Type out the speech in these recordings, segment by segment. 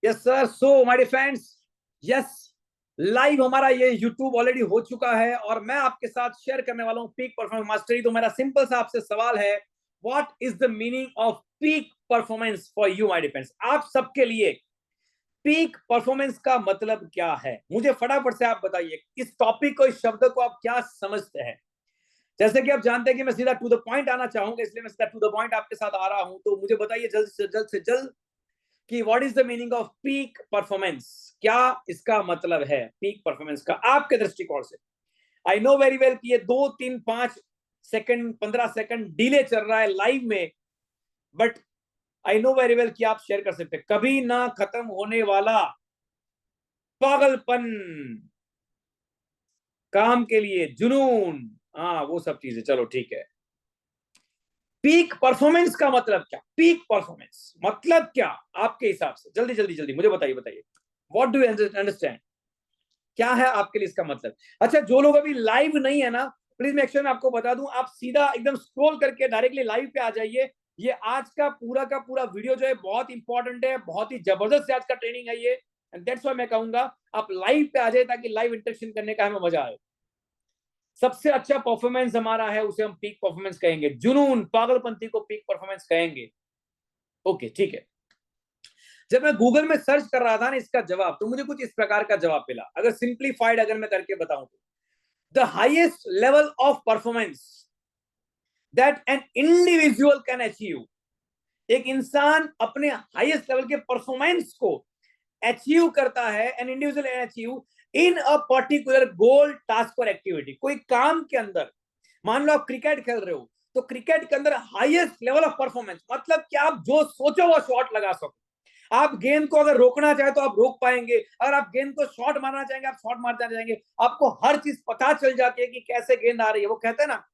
Yes sir. So my dear friends, yes, live हमारा ये YouTube already हो चुका है और मैं आपके साथ शेयर करने वाला हूँ पीक परफॉर्मेंस मास्टरी। तो मेरा सिंपल सा आपसे सवाल है, what is the meaning of peak performance for you my dear friends? आप सबके लिए पीक परफॉर्मेंस का मतलब क्या है? मुझे फटाफट से आप बताइए, इस टॉपिक को, इस शब्द को आप क्या समझते हैं? जैसे कि आप जानते हैं कि मैं सीधा टू द पॉइंट आना चाहूंगा, इसलिए मैं सीधा टू द पॉइंट आपके साथ आ रहा हूं। तो मुझे बताइए जल्द कि what is the meaning of peak performance? क्या इसका मतलब है पीक परफॉर्मेंस का आपके दृष्टिकोण से? आई नो वेरी वेल कि ये 2 3 5 सेकंड 15 सेकंड डिले चल रहा है लाइव में, but I know very well कि आप शेयर कर सकते हैं। कभी ना खत्म होने वाला पागलपन, काम के लिए जुनून, हाँ वो सब चीजें, चलो ठीक है। पीक परफॉर्मेंस का मतलब क्या? पीक परफॉर्मेंस मतलब क्या आपके हिसाब से? जल्दी जल्दी जल्दी मुझे बताइए बताइए। What do you understand? क्या है आपके लिए इसका मतलब? अच्छा, जो लोग अभी लाइव नहीं है ना, प्लीज मैं एक्शन में आपको बता दूं, आप सीधा एकदम स्क्रॉल करके डायरेक्टली लाइव पे आ जाइए। ये आज का पूरा वीडियो जो है बहुत इंपॉर्टेंट है, बहुत ही जबरदस्त आज का ट्रेनिंग है ये। एंड दैट्स व्हाई मैं कहूंगा आप लाइव पे आ जाए, ताकि लाइव इंटरेक्शन करने का हमें मजा आए। सबसे अच्छा परफॉर्मेंस हमारा है, उसे हम पीक परफॉर्मेंस कहेंगे। जुनून, पागलपंती को पीक परफॉर्मेंस कहेंगे। ओके ठीक है। जब मैं गूगल में सर्च कर रहा था ना इसका जवाब, तो मुझे कुछ इस प्रकार का जवाब मिला। अगर सिंप्लीफाइड अगर मैं करके बताऊं तो, the highest level of performance that an individual can achieve, एक इंसान अपने हाईएस्ट लेवल के परफॉर्मेंस को अचीव करता है, an individual can achieve in a particular goal, task और एक्टिविटी। कोई काम के अंदर, मान लो आप क्रिकेट खेल रहे हो, तो क्रिकेट के अंदर हाईएस्ट लेवल ऑफ परफॉर्मेंस मतलब कि आप जो सोचो वो शॉट लगा सको। आप गेंद को अगर रोकना चाहे तो आप रोक पाएंगे, अगर आप गेंद को शॉट मारना चाहेंगे आप शॉट मारना चाहेंगे। आपको हर चीज पता चल जाती है कि कैसे गेंद आ रही है। वो कहते हैं ना,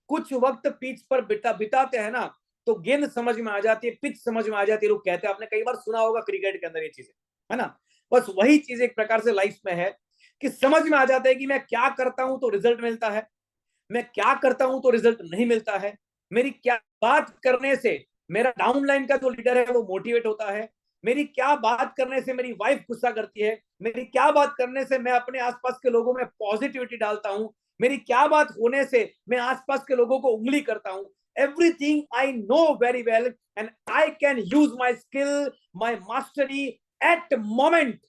कुछ वक्त पिच पर बिताते हैं ना, तो गेंद समझ में आ जाती है, पिच समझ में आ जाती है। लोग कहते हैं, आपने कई बार सुना होगा क्रिकेट के अंदर ये चीजें, है ना? बस वही चीज एक प्रकार से लाइफ में है कि समझ में आ जाता है कि मैं क्या करता हूं तो रिजल्ट मिलता है, मैं क्या करता हूं तो रिजल्ट नहीं मिलता है। मेरी क्या बात करने से मेरा डाउनलाइन का जो लीडर है वो मोटिवेट होता है, मेरी क्या बात करने से मेरी वाइफ गुस्सा करती है, मेरी क्या बात करने से मैं अपने आसपास के लोगों में पॉजिटिविटी डालता हूं, मेरी क्या बात होने से मैं आसपास के लोगों को उंगली करता हूं। Everything I know very well and I can use my skill, my mastery at moment.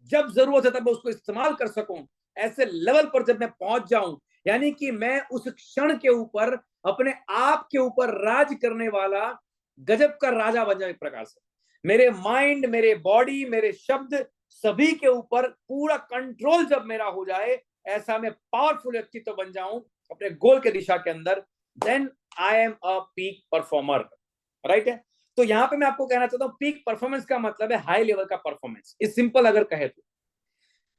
जब जरूरत है तब मैं उसको इस्तेमाल कर सकूं। ऐसे लेवल पर जब मैं पहुंच जाऊं, यानी कि मैं उस क्षण के ऊपर, अपने आप के ऊपर राज करने वाला गजब का राजा बन जाऊं। एक प्रकार से मेरे माइंड, मेरे बॉडी, मेरे शब्द, सभी के ऊपर पूरा कंट्रोल जब मेरा हो जाए, ऐसा मैं पावरफुल व्यक्तित्व बन जाऊं अपने गोल के दिशा के अंदर, then I am a peak performer. Right है? तो यहां पे मैं आपको कहना चाहता हूं, पीक परफॉर्मेंस का मतलब है हाई लेवल का परफॉर्मेंस। इस सिंपल अगर कहे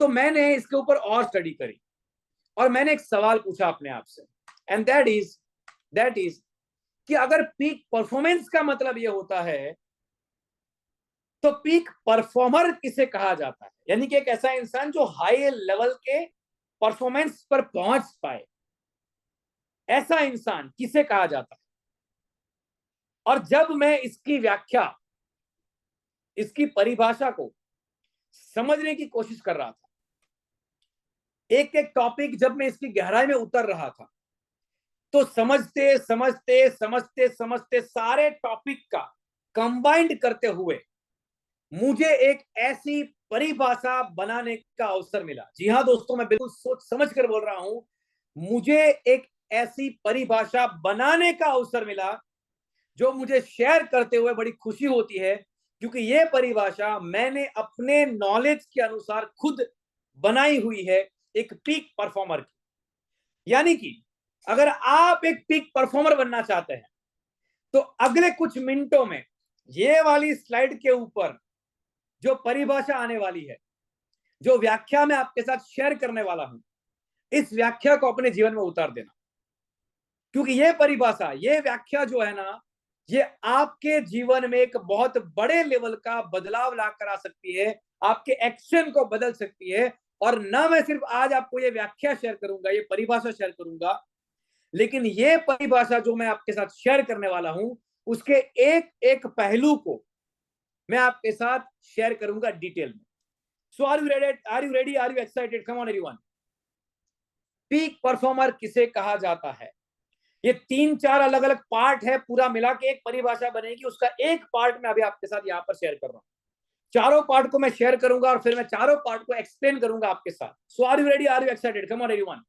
तो मैंने इसके ऊपर और स्टडी करी और मैंने एक सवाल पूछा अपने आप से, एंड दैट इज कि अगर पीक परफॉर्मेंस का मतलब ये होता है, तो पीक परफॉर्मर किसे कहा जाता है? यानी कि एक ऐसा इंसान जो हाई लेवल के परफॉर्मेंस पर पहुंच पाए, ऐसा इंसान किसे कहा जाता है? और जब मैं इसकी व्याख्या, इसकी परिभाषा को समझने की कोशिश कर रहा था, एक एक टॉपिक जब मैं इसकी गहराई में उतर रहा था, तो समझते समझते समझते समझते सारे टॉपिक का कंबाइंड करते हुए मुझे एक ऐसी परिभाषा बनाने का अवसर मिला। जी हाँ दोस्तों, मैं बिल्कुल सोच समझ कर बोल रहा हूं, मुझे एक ऐसी परिभाषा बनाने का अवसर मिला जो मुझे शेयर करते हुए बड़ी खुशी होती है, क्योंकि ये परिभाषा मैंने अपने नॉलेज के अनुसार खुद बनाई हुई है, एक पीक परफॉर्मर की। यानी कि अगर आप एक पीक परफॉर्मर बनना चाहते हैं, तो अगले कुछ मिनटों में ये वाली स्लाइड के ऊपर जो परिभाषा आने वाली है, जो व्याख्या मैं आपके साथ शेयर करने वाला हूं, इस व्याख्या को अपने जीवन में उतार देना। क्योंकि ये परिभाषा, ये व्याख्या जो है ना, ये आपके जीवन में एक बहुत बड़े लेवल का बदलाव लाकर आ सकती है, आपके एक्शन को बदल सकती है। और ना मैं सिर्फ आज आपको ये व्याख्या शेयर करूंगा, ये परिभाषा शेयर करूंगा, लेकिन ये परिभाषा जो मैं आपके साथ शेयर करने वाला हूं, उसके एक एक पहलू को मैं आपके साथ शेयर करूंगा डिटेल में। So are you ready, are you ready, are you excited? Come on everyone. Peak performer किसे कहा जाता है? ये 3-4 अलग अलग पार्ट है, पूरा मिला के एक परिभाषा बनेगी, उसका एक पार्ट मैं अभी आपके साथ यहां पर शेयर कर रहा हूं। चारों पार्ट को मैं शेयर करूंगा और फिर मैं चारों पार्ट को एक्सप्लेन करूंगा आपके साथ। So are you ready, are you excited? Come on everyone.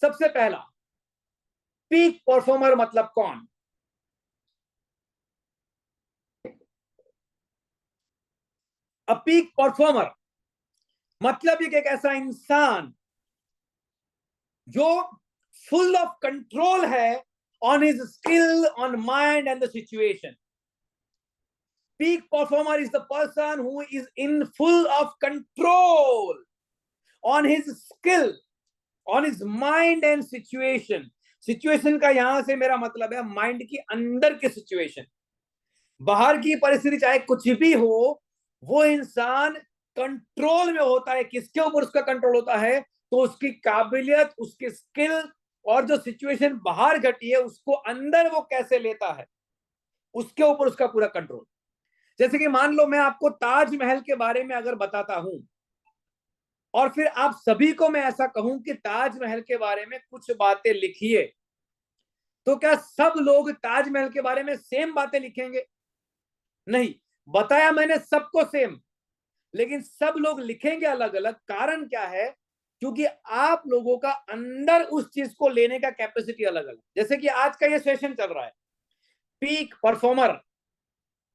सबसे पहला, पीक परफॉर्मर मतलब कौन? अ पीक परफॉर्मर मतलब एक ऐसा इंसान जो फुल ऑफ कंट्रोल है on his skill, on mind and the situation. Peak performer is the person who is in full of control on his skill, on his mind and situation. Situation का यहां से मेरा मतलब है mind की अंदर की सिचुएशन, बाहर की परिस्थिति चाहे कुछ भी हो, वो इंसान कंट्रोल में होता है। किसके ऊपर उसका कंट्रोल होता है? तो उसकी काबिलियत, उसकी स्किल, और जो सिचुएशन बाहर घटी है उसको अंदर वो कैसे लेता है, उसके ऊपर उसका पूरा कंट्रोल। जैसे कि मान लो मैं आपको ताजमहल के बारे में अगर बताता हूं और फिर आप सभी को मैं ऐसा कहूं कि ताजमहल के बारे में कुछ बातें लिखिए, तो क्या सब लोग ताजमहल के बारे में सेम बातें लिखेंगे? नहीं, बताया मैंने सबको सेम, लेकिन सब लोग लिखेंगे अलग अलग। कारण क्या है? क्योंकि आप लोगों का अंदर उस चीज को लेने का कैपेसिटी अलग अलग। जैसे कि आज का ये सेशन चल रहा है, पीक परफॉर्मर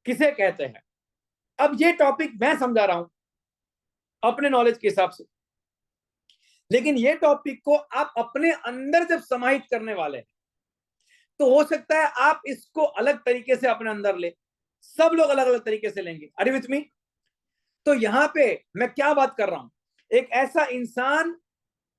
किसे कहते हैं। अब ये टॉपिक मैं समझा रहा हूं अपने नॉलेज के हिसाब से, लेकिन ये टॉपिक को आप अपने अंदर जब समाहित करने वाले हैं तो हो सकता है आप इसको अलग तरीके से अपने अंदर ले। सब लोग अलग अलग तरीके से लेंगे। Are you with me? तो यहां पे मैं क्या बात कर रहा हूं, एक ऐसा इंसान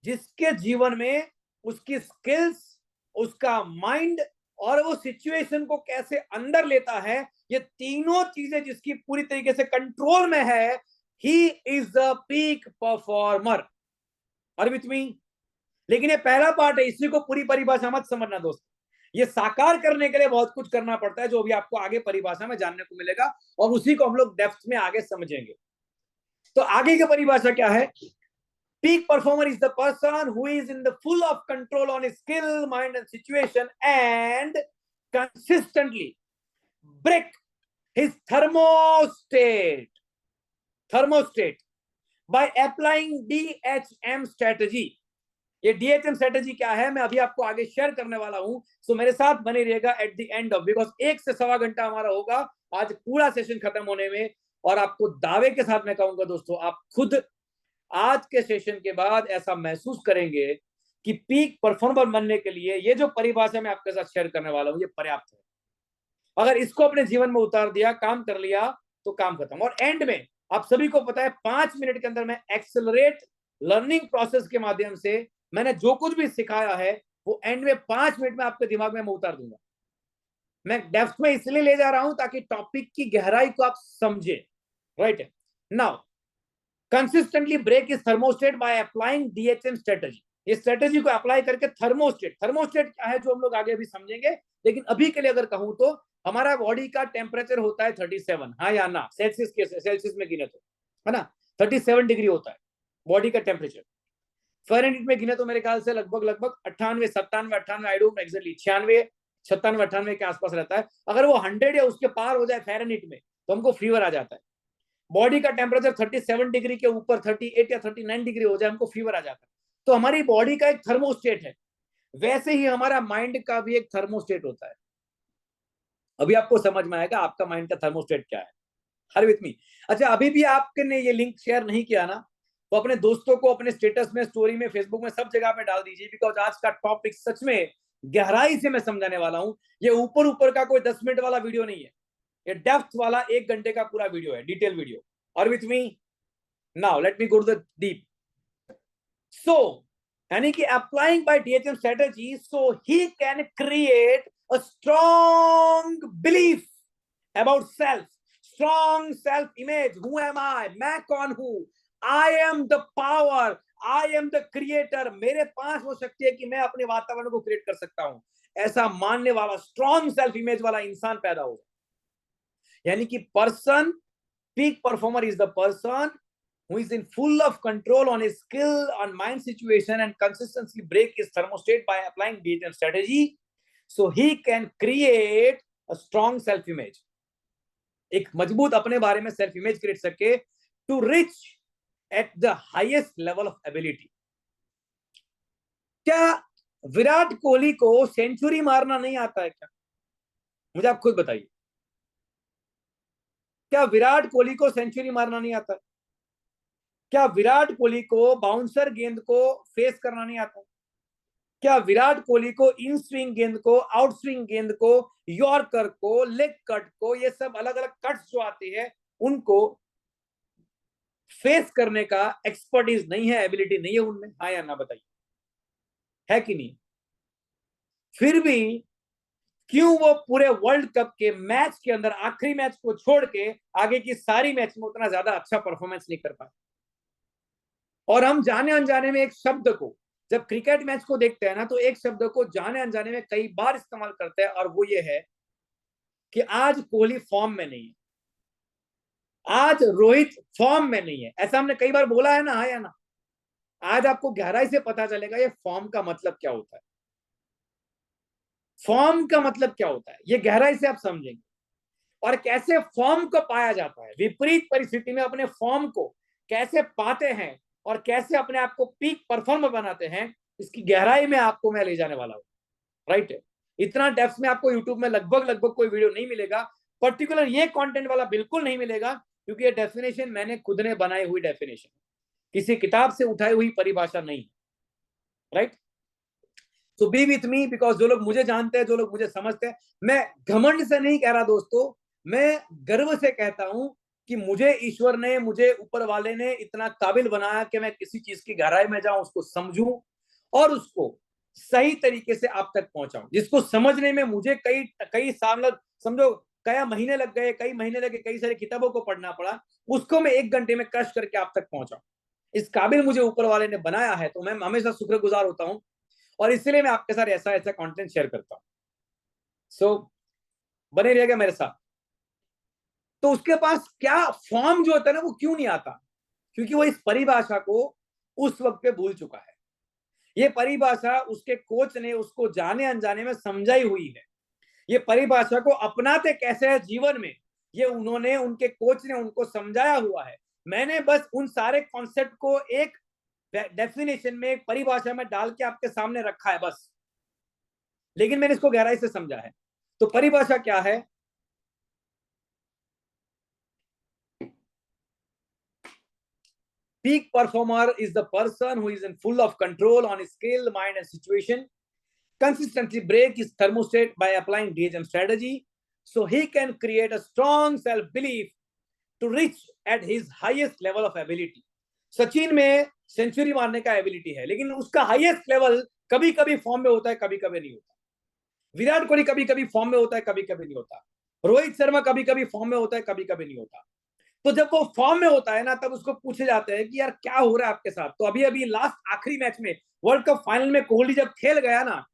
जिसके जीवन में उसकी स्किल्स, उसका माइंड और वो सिचुएशन को कैसे अंदर लेता है, ये तीनों चीजें जिसकी पूरी तरीके से कंट्रोल में है, he is the peak performer. Are with me? लेकिन ये पहला पार्ट है, इसी को पूरी परिभाषा मत समझना दोस्त। ये साकार करने के लिए बहुत कुछ करना पड़ता है, जो भी आपको आगे परिभाषा में जानने को मिलेगा, और उसी को हम लोग डेप्थ में आगे समझेंगे। तो आगे की परिभाषा क्या है? Peak performer is the person who is in the full of control on his skill, mind and situation and consistently break his thermostat by applying DHM strategy. ये DHM स्ट्रेटेजी क्या है मैं अभी आपको आगे शेयर करने वाला हूं, सो मेरे साथ बने रहेगा at the end of, because 1 से सवा घंटा हमारा होगा आज पूरा सेशन खत्म होने में। और आपको दावे के साथ मैं कहूंगा दोस्तों, आप खुद आज के सेशन के बाद ऐसा महसूस करेंगे कि पीक परफॉर्मर बनने के लिए ये जो परिभाषा मैं आपके साथ शेयर करने वाला हूं ये पर्याप्त है। अगर इसको अपने जीवन में उतार दिया, काम कर लिया, तो काम खत्म। और एंड में आप सभी को पता है 5 मिनट के अंदर मैं एक्सेलरेट लर्निंग प्रोसेस के माध्यम से मैंने जो कुछ भी सिखाया है वो एंड में 5 मिनट में आपके दिमाग में मैं उतार दूंगा। मैं डेप्थ में इसलिए ले जा रहा हूं ताकि टॉपिक की गहराई को आप समझे। Right now, consistently break is thermostat by applying DHM strategy. ये स्ट्रेटेजी को अप्लाई करके थर्मोस्टेट क्या है जो हम लोग आगे भी समझेंगे, लेकिन अभी के लिए अगर कहूं तो हमारा बॉडी का टेम्परेचर होता है 37, हाँ या ना? सेल्सियस में गिने तो, है ना, 37 डिग्री होता है बॉडी का टेम्परेचर। फ़ारेनहीट में गिने तो मेरे ख्याल से लगभग 98, 97, 98, आई डोंट एग्जैक्टली, 96, 97, 98 के आसपास रहता है। अगर वो 100 या उसके पार हो जाए फ़ारेनहीट में तो हमको फीवर आ जाता है। बॉडी का टेम्परेचर 37 डिग्री के ऊपर 38 या 39 डिग्री हो जाए हमको फीवर आ जाता है। तो हमारी बॉडी का एक थर्मोस्टेट है, वैसे ही हमारा माइंड का भी एक थर्मोस्टेट होता है। अभी आपको समझ में आएगा आपका माइंड का थर्मोस्टेट क्या है। Her with me? अच्छा, अभी भी आपने ये लिंक शेयर नहीं किया ना, तो अपने दोस्तों को अपने स्टेटस में, स्टोरी में, फेसबुक में, सब जगह पे डाल दीजिए, बिकॉज आज का टॉपिक सच में गहराई से मैं समझाने वाला हूं। ये ऊपर ऊपर का कोई 10 मिनट वाला वीडियो नहीं है, ये डेप्थ वाला 1 घंटे का पूरा वीडियो है, डिटेल वीडियो। और with me now let me go to the deep. So यानी कि applying by DHM strategy so he can create a strong belief about self, strong self image. Who am I? मैं कौन हूं? I am the power, I am the creator. मेरे पास वो शक्ति है कि मैं अपने वातावरण को क्रिएट कर सकता हूं। ऐसा मानने वाला स्ट्रॉन्ग सेल्फ इमेज वाला इंसान पैदा होगा। यानी कि person Peak performer is the person who is in full of control on his skill, on mind situation, and consistently break his thermostat by applying DHM strategy, so he can create a strong self image. एक मजबूत अपने बारे में self image create सके to reach at the highest level of ability. क्या विराट कोहली को century मारना नहीं आता है क्या? मुझे आप खुद बताइए, क्या विराट कोहली को सेंचुरी मारना नहीं आता है? क्या विराट कोहली को बाउंसर गेंद को फेस करना नहीं आता? क्या विराट कोहली को इन स्विंग गेंद को, आउट स्विंग गेंद को, यॉर्कर को, लेग कट को, ये सब अलग अलग कट्स जो आती है उनको फेस करने का एक्सपर्टीज नहीं है, एबिलिटी नहीं है उनमें? हाँ या ना बताइए, है कि नहीं? फिर भी क्यों वो पूरे वर्ल्ड कप के मैच के अंदर आखिरी मैच को छोड़ के आगे की सारी मैच में उतना ज्यादा अच्छा परफॉर्मेंस नहीं कर पाए? और हम जाने अनजाने में एक शब्द को, जब क्रिकेट मैच को देखते हैं ना, तो एक शब्द को जाने अनजाने में कई बार इस्तेमाल करते हैं, और वो ये है कि आज कोहली फॉर्म में नहीं है, आज रोहित फॉर्म में नहीं है. ऐसा हमने कई बार बोला है ना, हाँ या ना? आज आपको गहराई से पता चलेगा ये फॉर्म का मतलब क्या होता है. फॉर्म का मतलब क्या होता है ये गहराई से आप समझेंगे, और कैसे फॉर्म को पाया जाता है, विपरीत परिस्थिति में अपने फॉर्म को कैसे पाते हैं और कैसे अपने आप को पीक परफॉर्मर बनाते हैं, इसकी गहराई में आपको मैं ले जाने वाला हूं. राइट. इतना डेप्थ में आपको यूट्यूब में लगभग कोई वीडियो नहीं मिलेगा, पर्टिकुलर ये कंटेंट वाला बिल्कुल नहीं मिलेगा, क्योंकि ये डेफिनेशन मैंने खुद ने बनाई हुई डेफिनेशन, किसी किताब से उठाई हुई परिभाषा नहीं. Right. So B with me, because जो लोग मुझे जानते हैं, जो लोग मुझे समझते हैं, मैं घमंड से नहीं कह रहा दोस्तों, मैं गर्व से कहता हूं कि मुझे ईश्वर ने, मुझे ऊपर वाले ने इतना काबिल बनाया कि मैं किसी चीज की गहराई में जाऊं, उसको समझूं और उसको सही तरीके से आप तक पहुंचाऊं, जिसको समझने में मुझे कई साल लग, समझो कई महीने लग गए, कई सारी किताबों को पढ़ना पड़ा, उसको मैं 1 घंटे में क्रश करके आप तक पहुंचाऊं. इस काबिल मुझे ऊपर वाले ने बनाया है, तो मैं हमेशा शुक्रगुजार होता हूं, और इसलिए मैं आपके साथ ऐसा ऐसा कंटेंट शेयर करता हूं. सो बने रहिएगा मेरे साथ. तो उसके पास क्या फॉर्म जो होता है ना, वो क्यों नहीं आता? क्योंकि वो इस परिभाषा को उस वक्त पे भूल चुका है. ये परिभाषा उसके कोच ने उसको जाने अनजाने में समझाई हुई है. ये परिभाषा को अपनाते कैसे है जीवन में, ये उन्होंने, उनके कोच ने उनको समझाया हुआ है. मैंने बस उन सारे कॉन्सेप्ट को एक डेफिनेशन में, एक परिभाषा में डाल के आपके सामने रखा है बस, लेकिन मैंने इसको गहराई से समझा है. तो परिभाषा क्या है? Peak performer is the person who is in full of control on his skill, mind, and situation. Consistently break his thermostat by applying DHM strategy, so he can create a strong self-belief to reach at his highest level of ability. Sachin में century मारने का ability है, लेकिन उसका highest level कभी कभी form में होता है, कभी कभी नहीं होता. विराट कोहली कभी कभी फॉर्म में होता है, कभी कभी नहीं होता. रोहित शर्मा कभी कभी फॉर्म में होता है, कभी कभी नहीं होता. तो जब वो फॉर्म में होता है ना, तब उसको पूछे जाते हैं कि यार क्या हो रहा है आपके साथ. तो अभी अभी लास्ट आखिरी मैच में, वर्ल्ड कप फाइनल में कोहली जब खेल गया ना,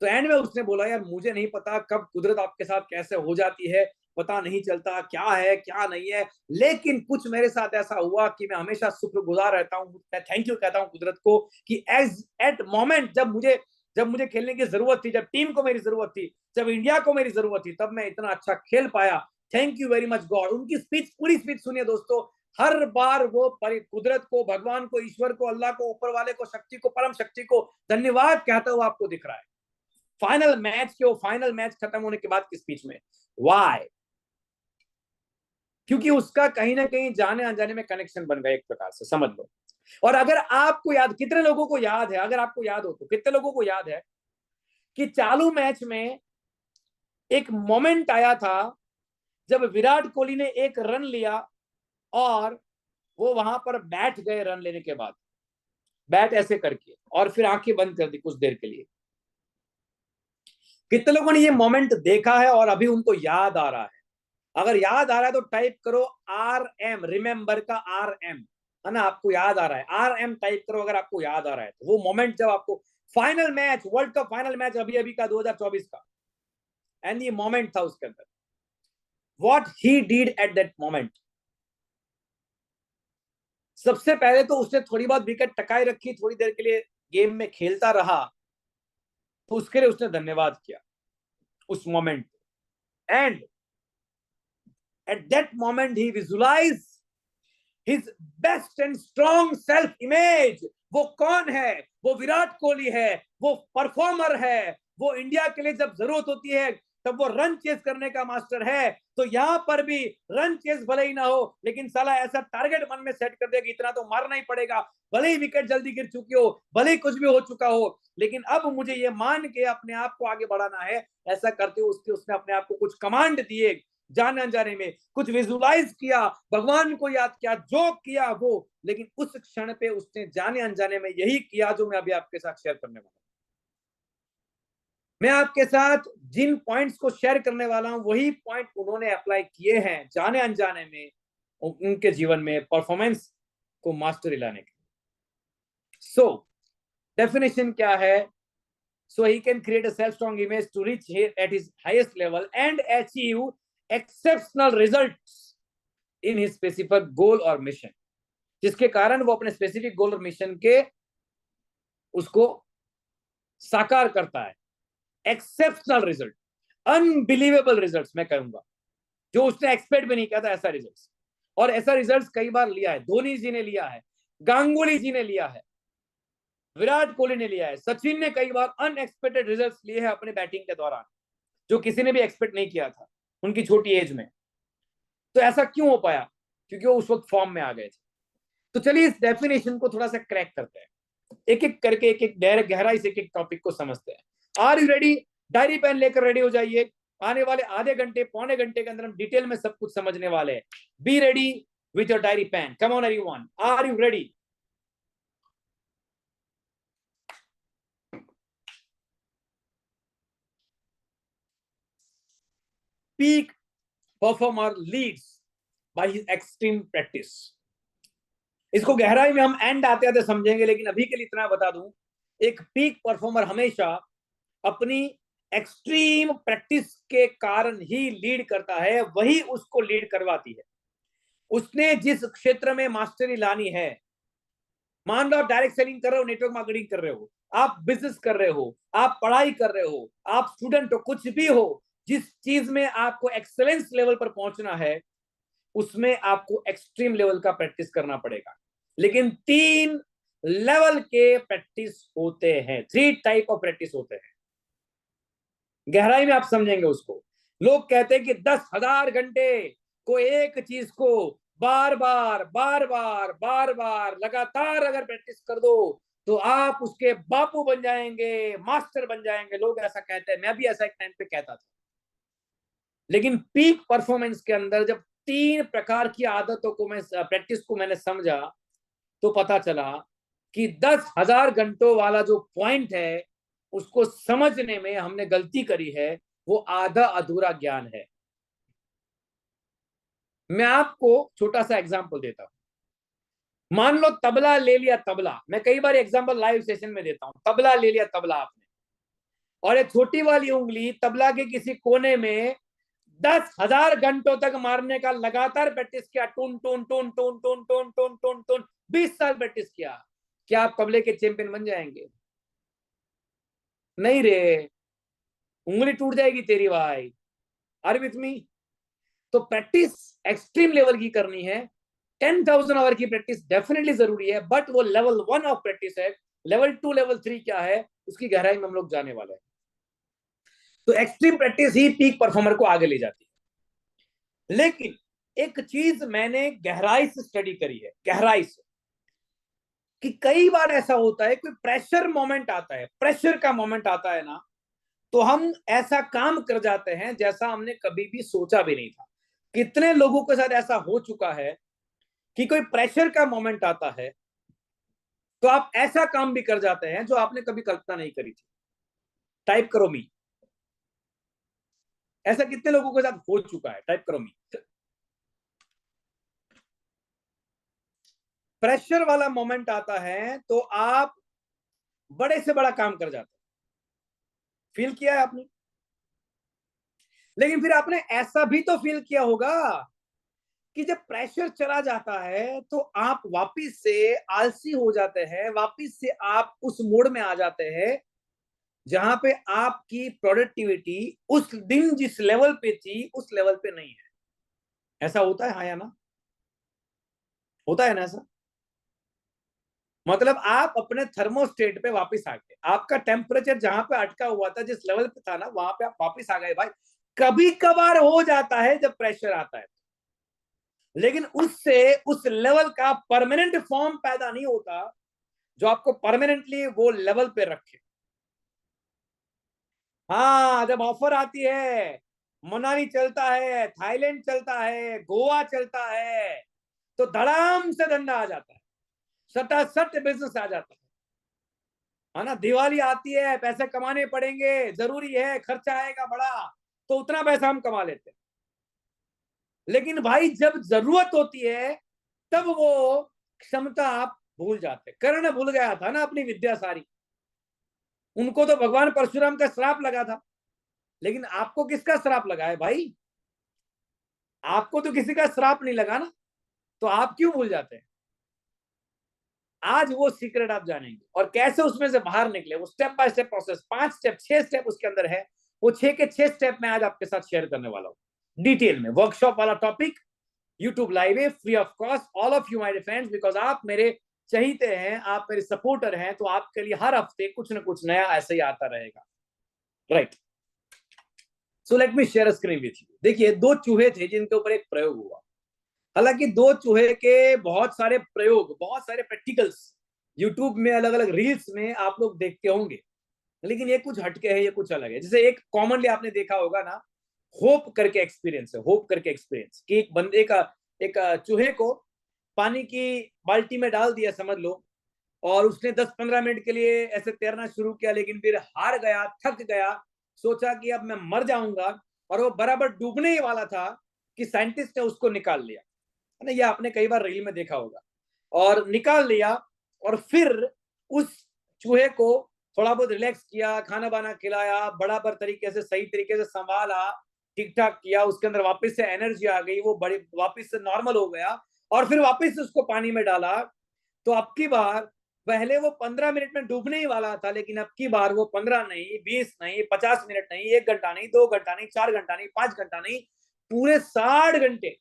तो एंड में उसने बोला यार मुझे नहीं पता कब कुदरत आपके साथ कैसे हो जाती है, पता नहीं चलता क्या है क्या नहीं है, लेकिन कुछ मेरे साथ ऐसा हुआ कि मैं हमेशा शुक्रगुजार रहता हूँ, मैं थैंक यू कहता हूँ कुदरत को कि एट मोमेंट जब मुझे खेलने की जरूरत थी, जब टीम को मेरी जरूरत थी, जब इंडिया को मेरी जरूरत थी, तब मैं इतना अच्छा खेल पाया. Thank you very much God. उनकी स्पीच, पूरी स्पीच सुनिए दोस्तों. हर बार वो कुदरत को, भगवान को, ईश्वर को, अल्लाह को, ऊपर वाले को, शक्ति को, परम शक्ति को धन्यवाद कहता हुआ आपको दिख रहा है फाइनल मैच खत्म होने के बाद की स्पीच में. वाई? क्योंकि उसका कहीं ना कहीं जाने अनजाने में कनेक्शन बन गया, एक प्रकार से समझ लो. और अगर आपको याद, कितने लोगों को याद है, अगर आपको याद हो तो कितने लोगों को याद है कि चालू मैच में एक मोमेंट आया था जब विराट कोहली ने एक रन लिया और वो वहां पर बैठ गए रन लेने के बाद, बैट ऐसे करके, और फिर आंखें बंद कर दी कुछ देर के लिए. कितने लोगों ने ये मोमेंट देखा है और अभी उनको याद आ रहा है? अगर याद आ रहा है तो टाइप करो RM, रिमेंबर का RM, है ना? आपको याद आ रहा है, RM टाइप करो अगर आपको याद आ रहा है. तो वो मोमेंट जब आपको final match, world cup final match अभी अभी का 2024 का, एंड ये मोमेंट था उसके अंदर, what he did at that moment. सबसे पहले तो उसने थोड़ी बहुत विकेट टकाई रखी, थोड़ी देर के लिए गेम में खेलता रहा, तो उसके लिए उसने धन्यवाद किया उस moment. And at that moment ही visualise his best and strong self image. वो कौन है? वो विराट कोहली है, वो परफॉर्मर है, वो इंडिया के लिए जब जरूरत होती है तब वो रन चेस करने का मास्टर है। तो यहां पर भी रन चेस भले ही ना हो, लेकिन साला ऐसा टारगेट मन में सेट कर दिया कि इतना तो मारना ही पड़ेगा, भले ही विकेट जल्दी गिर चुकी हो, भले ही कुछ भी हो चुका हो, लेकिन अब मुझे ये मान के अपने आप को आगे बढ़ाना है। ऐसा करते हुए उसने अपने आप को कुछ कमांड दिए, जाने अनजाने में कुछ विजुलाइज किया, भगवान को याद किया, जो किया वो, लेकिन उस क्षण पे उसने जाने अनजाने में यही किया जो मैं अभी आपके साथ शेयर करने वाला हूं। मैं आपके साथ जिन पॉइंट्स को शेयर करने वाला हूं वही पॉइंट उन्होंने अप्लाई किए हैं जाने अनजाने में उनके जीवन में परफॉर्मेंस को मास्टरी लाने के। सो डेफिनेशन क्या है? So he can create a self-strong image to reach at his highest level and achieve exceptional results in his specific goal or mission, जिसके कारण वो अपने स्पेसिफिक गोल और मिशन के उसको साकार करता है। एक्सेप्शनल रिजल्ट, अनबिलीवेबल रिजल्ट्स मैं कहूंगा, जो उसने एक्सपेक्ट भी नहीं किया था ऐसा रिजल्ट्स। और ऐसा रिजल्ट्स कई बार लिया है, धोनी जी ने लिया है, गांगुली जी ने लिया है, विराट कोहली ने लिया है, सचिन ने कई बार अनएक्सपेक्टेड रिजल्ट्स लिए हैं अपने बैटिंग के दौरान, जो किसी ने भी एक्सपेक्ट नहीं किया था उनकी छोटी एज में। तो ऐसा क्यों हो पाया? क्योंकि वो उस वक्त फॉर्म में आ गए थे। तो चलिए इस डेफिनेशन को थोड़ा सा क्रैक करते हैं, एक एक करके, एक एक गहराई से एक एक टॉपिक को समझते हैं। Are you ready? Diary pen लेकर रेडी हो जाइए। आने वाले आधे घंटे पौने घंटे के अंदर हम डिटेल में सब कुछ समझने वाले हैं। Be ready with your diary pen. Come on everyone, are you ready? Peak performer leads by his extreme practice. इसको गहराई में हम एंड आते आते समझेंगे, लेकिन अभी के लिए इतना बता दूं, एक पीक परफॉर्मर हमेशा अपनी एक्सट्रीम प्रैक्टिस के कारण ही लीड करता है, वही उसको लीड करवाती है। उसने जिस क्षेत्र में मास्टरी लानी है, मान लो आप डायरेक्ट सेलिंग कर रहे हो, नेटवर्क मार्केटिंग कर रहे हो, आप बिजनेस कर रहे हो, आप पढ़ाई कर रहे हो, आप स्टूडेंट हो, कुछ भी हो, जिस चीज में आपको एक्सेलेंस लेवल पर पहुंचना है उसमें आपको एक्सट्रीम लेवल का प्रैक्टिस करना पड़ेगा। लेकिन 3 लेवल के प्रैक्टिस होते हैं, 3 टाइप ऑफ प्रैक्टिस होते हैं। गहराई में आप समझेंगे उसको। लोग कहते हैं कि 10,000 घंटे को एक चीज को बार बार बार बार बार बार लगातार अगर प्रैक्टिस कर दो तो आप उसके बापू बन जाएंगे, मास्टर बन जाएंगे। लोग ऐसा कहते हैं, मैं भी ऐसा एक टाइम पे कहता था। लेकिन पीक परफॉर्मेंस के अंदर जब 3 प्रकार की आदतों को मैं प्रैक्टिस को मैंने समझा तो पता चला कि 10,000 घंटों वाला जो पॉइंट है उसको समझने में हमने गलती करी है, वो आधा अधूरा ज्ञान है। मैं आपको छोटा सा एग्जांपल देता हूं। मान लो तबला ले लिया, तबला, मैं कई बार एग्जांपल लाइव सेशन में देता हूं। तबला ले लिया, तबला आपने, और एक छोटी वाली उंगली तबला के किसी कोने में 10,000 घंटों तक मारने का लगातार प्रैक्टिस किया, टून टून टून टून टून टून टून टून टून 20 साल प्रैक्टिस किया। क्या आप तबले के चैंपियन बन जाएंगे? नहीं रे, उंगली टूट जाएगी तेरी भाई। Are with me? तो प्रैक्टिस एक्सट्रीम लेवल की करनी है। 10,000 आवर की प्रैक्टिस डेफिनेटली जरूरी है, बट वो लेवल 1 ऑफ प्रैक्टिस है। लेवल 2 लेवल 3 क्या है उसकी गहराई में हम लोग जाने वाले हैं। तो एक्सट्रीम प्रैक्टिस ही पीक परफॉर्मर को आगे ले जाती है। लेकिन एक चीज मैंने गहराई से स्टडी करी है, गहराई से, कि कई बार ऐसा होता है, कोई प्रेशर मोमेंट आता है, प्रेशर का मोमेंट आता है ना, तो हम ऐसा काम कर जाते हैं जैसा हमने कभी भी सोचा भी नहीं था। कितने लोगों के साथ ऐसा हो चुका है कि कोई प्रेशर का मोमेंट आता है तो आप ऐसा काम भी कर जाते हैं जो आपने कभी कल्पना नहीं करी थी। टाइप करो मी। ऐसा कितने लोगों के साथ हो चुका है? टाइप करो मी। प्रेशर वाला मोमेंट आता है तो आप बड़े से बड़ा काम कर जाते हैं। फील किया है आपने? लेकिन फिर आपने ऐसा भी तो फील किया होगा कि जब प्रेशर चला जाता है तो आप वापिस से आलसी हो जाते हैं, वापिस से आप उस मोड में आ जाते हैं जहां पे आपकी प्रोडक्टिविटी उस दिन जिस लेवल पे थी उस लेवल पे नहीं है। ऐसा होता है, हाँ या ना? होता है ना ऐसा? मतलब आप अपने थर्मोस्टेट पे वापस आ गए, आपका टेम्परेचर जहां पे अटका हुआ था, जिस लेवल पे था ना, वहां पे आप वापस आ गए भाई। कभी कभार हो जाता है जब प्रेशर आता है, लेकिन उससे उस लेवल का परमानेंट फॉर्म पैदा नहीं होता जो आपको परमानेंटली वो लेवल पे रखे। हाँ, जब ऑफर आती है, मनाली चलता है, थाईलैंड चलता है, गोवा चलता है, तो धड़ाम से धंधा आ जाता है, सटासट बिजनेस आ जाता है ना? दिवाली आती है, पैसे कमाने पड़ेंगे, जरूरी है, खर्चा आएगा बड़ा, तो उतना पैसा हम कमा लेते हैं। लेकिन भाई जब जरूरत होती है तब वो क्षमता आप भूल जाते। कर्ण भूल गया था ना अपनी विद्या सारी, उनको तो भगवान परशुराम का श्राप लगा था, लेकिन आपको किसका श्राप लगा है भाई? आपको तो किसी का श्राप नहीं लगा ना, तो आप क्यों भूल जाते हैं? आज वो सीक्रेट आप जानेंगे और कैसे उसमें से बाहर निकले, वो step by step process, 5 step 6 step उसके अंदर है, वो 6 के 6 स्टेप मैं आज आपके साथ शेयर करने वाला हूं डिटेल में। वर्कशॉप वाला टॉपिक यूट्यूब लाइव है, free of cost, all of you my friends, because आप मेरे चहीते हैं, आप मेरे सपोर्टर हैं, तो आपके लिए हर हफ्ते कुछ ना कुछ नया ऐसे ही आता रहेगा, right? So let me share screen with you. देखिए, दो चूहे थे जिनके ऊपर एक प्रयोग हुआ। हालांकि दो चूहे के बहुत सारे प्रयोग, बहुत सारे प्रैक्टिकल्स यूट्यूब में अलग अलग रील्स में आप लोग देखते होंगे, लेकिन ये कुछ हटके है, ये कुछ अलग है। जैसे एक कॉमनली आपने देखा होगा ना, होप करके एक्सपीरियंस है, होप करके एक्सपीरियंस कि एक बंदे का, एक चूहे को पानी की बाल्टी में डाल दिया समझ लो, और उसने 10-15 मिनट के लिए ऐसे तैरना शुरू किया, लेकिन फिर हार गया, थक गया, सोचा कि अब मैं मर जाऊंगा, और वो बराबर डूबने ही वाला था कि साइंटिस्ट ने उसको निकाल लिया, है ना? ये आपने कई बार रील में देखा होगा। और निकाल लिया, और फिर उस चूहे को थोड़ा बहुत रिलैक्स किया, खाना बाना खिलाया, बराबर तरीके से सही तरीके से संभाला, ठीक ठाक किया, उसके अंदर वापस से एनर्जी आ गई, वो बड़ी वापस से नॉर्मल हो गया, और फिर वापस से उसको पानी में डाला। तो अब की बार, पहले वो 15 मिनट में डूबने ही वाला था, लेकिन अब की बार वो 15 नहीं, 20 नहीं, 50 मिनट नहीं, 1 घंटा नहीं, 2 घंटा नहीं, 4 घंटा नहीं, 5 घंटा नहीं, पूरे 60 घंटे,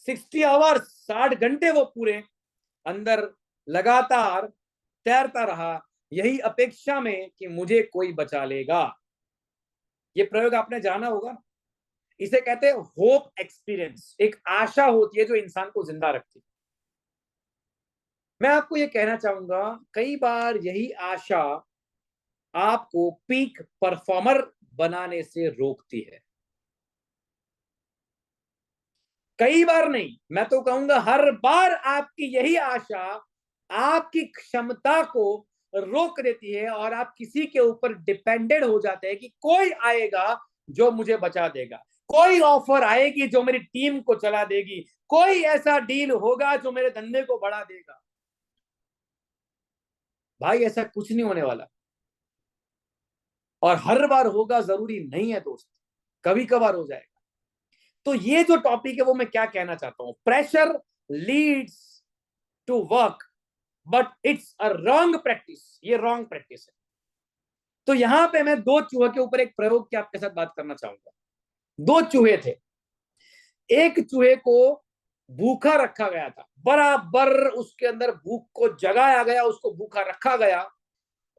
60 आवर्स, 60 घंटे वो पूरे अंदर लगातार तैरता रहा, यही अपेक्षा में कि मुझे कोई बचा लेगा। ये प्रयोग आपने जाना होगा। इसे कहते हैं होप एक्सपीरियंस। एक आशा होती है जो इंसान को जिंदा रखती है। मैं आपको ये कहना चाहूंगा, कई बार यही आशा आपको पीक परफॉर्मर बनाने से रोकती है। कई बार नहीं, मैं तो कहूंगा हर बार आपकी यही आशा आपकी क्षमता को रोक देती है, और आप किसी के ऊपर डिपेंडेंट हो जाते हैं कि कोई आएगा जो मुझे बचा देगा, कोई ऑफर आएगी जो मेरी टीम को चला देगी, कोई ऐसा डील होगा जो मेरे धंधे को बढ़ा देगा। भाई ऐसा कुछ नहीं होने वाला, और हर बार होगा जरूरी नहीं है दोस्त, कभी कभार हो जाएगा। तो ये जो टॉपिक है वो मैं क्या कहना चाहता हूं, pressure leads to work, but it's a wrong practice, ये रॉन्ग प्रैक्टिस है। तो यहां पे मैं दो चूहे के ऊपर एक प्रयोग की आपके साथ बात करना चाहूंगा। दो चूहे थे, एक चूहे को भूखा रखा गया था, बराबर उसके अंदर भूख को जगाया गया, उसको भूखा रखा गया,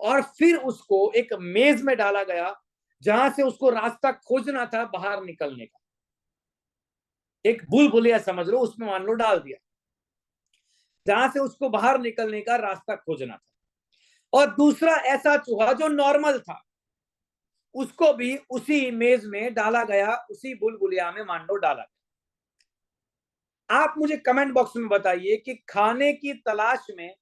और फिर उसको एक मेज में डाला गया जहां से उसको रास्ता खोजना था बाहर निकलने का। एक बुलबुलिया समझ लो, उसमें मान लो डाल दिया, जहां से उसको बाहर निकलने का रास्ता खोजना था। और दूसरा ऐसा चूहा जो नॉर्मल था, उसको भी उसी मेज में डाला गया, उसी बुलबुलिया में मान लो डाला गया। आप मुझे कमेंट बॉक्स में बताइए कि खाने की तलाश में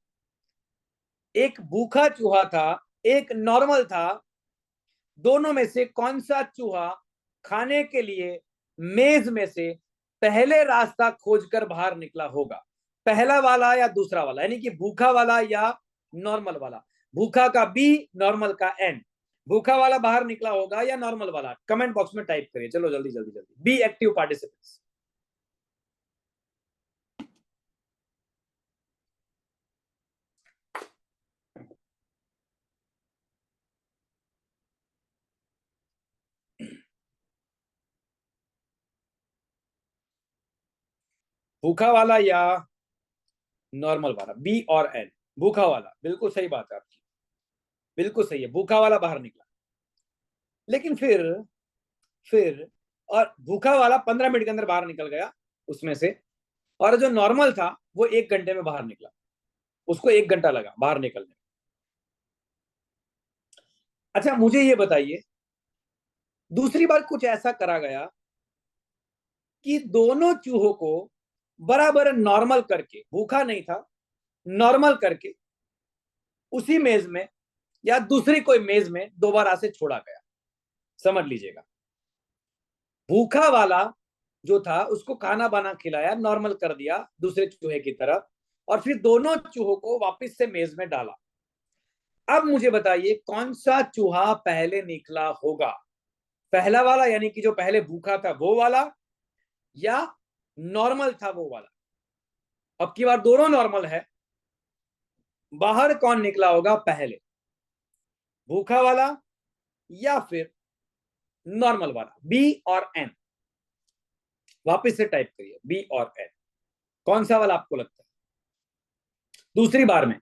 एक भूखा चूहा था, एक नॉर्मल था, दोनों में से कौन सा चूहा खाने के लिए मेज में से पहले रास्ता खोजकर बाहर निकला होगा? पहला वाला या दूसरा वाला, यानी कि भूखा वाला या नॉर्मल वाला? भूखा का बी, नॉर्मल का एन। भूखा वाला बाहर निकला होगा या नॉर्मल वाला? कमेंट बॉक्स में टाइप करिए, चलो जल्दी जल्दी जल्दी, बी एक्टिव पार्टिसिपेंट्स। भूखा वाला या नॉर्मल वाला, बी और एन? भूखा वाला, बिल्कुल सही बात है आपकी, बिल्कुल सही है, भूखा वाला बाहर निकला। लेकिन फिर और भूखा वाला 15 मिनट के अंदर बाहर निकल गया उसमें से, और जो नॉर्मल था वो 1 घंटे में बाहर निकला, उसको 1 घंटा लगा बाहर निकलने। अच्छा मुझे ये बताइए, दूसरी बार कुछ ऐसा करा गया कि दोनों चूहों को बराबर नॉर्मल करके, भूखा नहीं था, नॉर्मल करके उसी मेज में या दूसरी कोई मेज में दोबारा से छोड़ा गया। समझ लीजिएगा, भूखा वाला जो था उसको खाना बना खिलाया, नॉर्मल कर दिया दूसरे चूहे की तरफ, और फिर दोनों चूहों को वापस से मेज में डाला। अब मुझे बताइए कौन सा चूहा पहले निकला होगा? पहला वाला यानी कि जो पहले भूखा था वो वाला, या नॉर्मल था वो वाला? अब की बार दोनों नॉर्मल है, बाहर कौन निकला होगा पहले, भूखा वाला या फिर नॉर्मल वाला? बी और एन, वापस से टाइप करिए, बी और एन, कौन सा वाला आपको लगता है दूसरी बार में?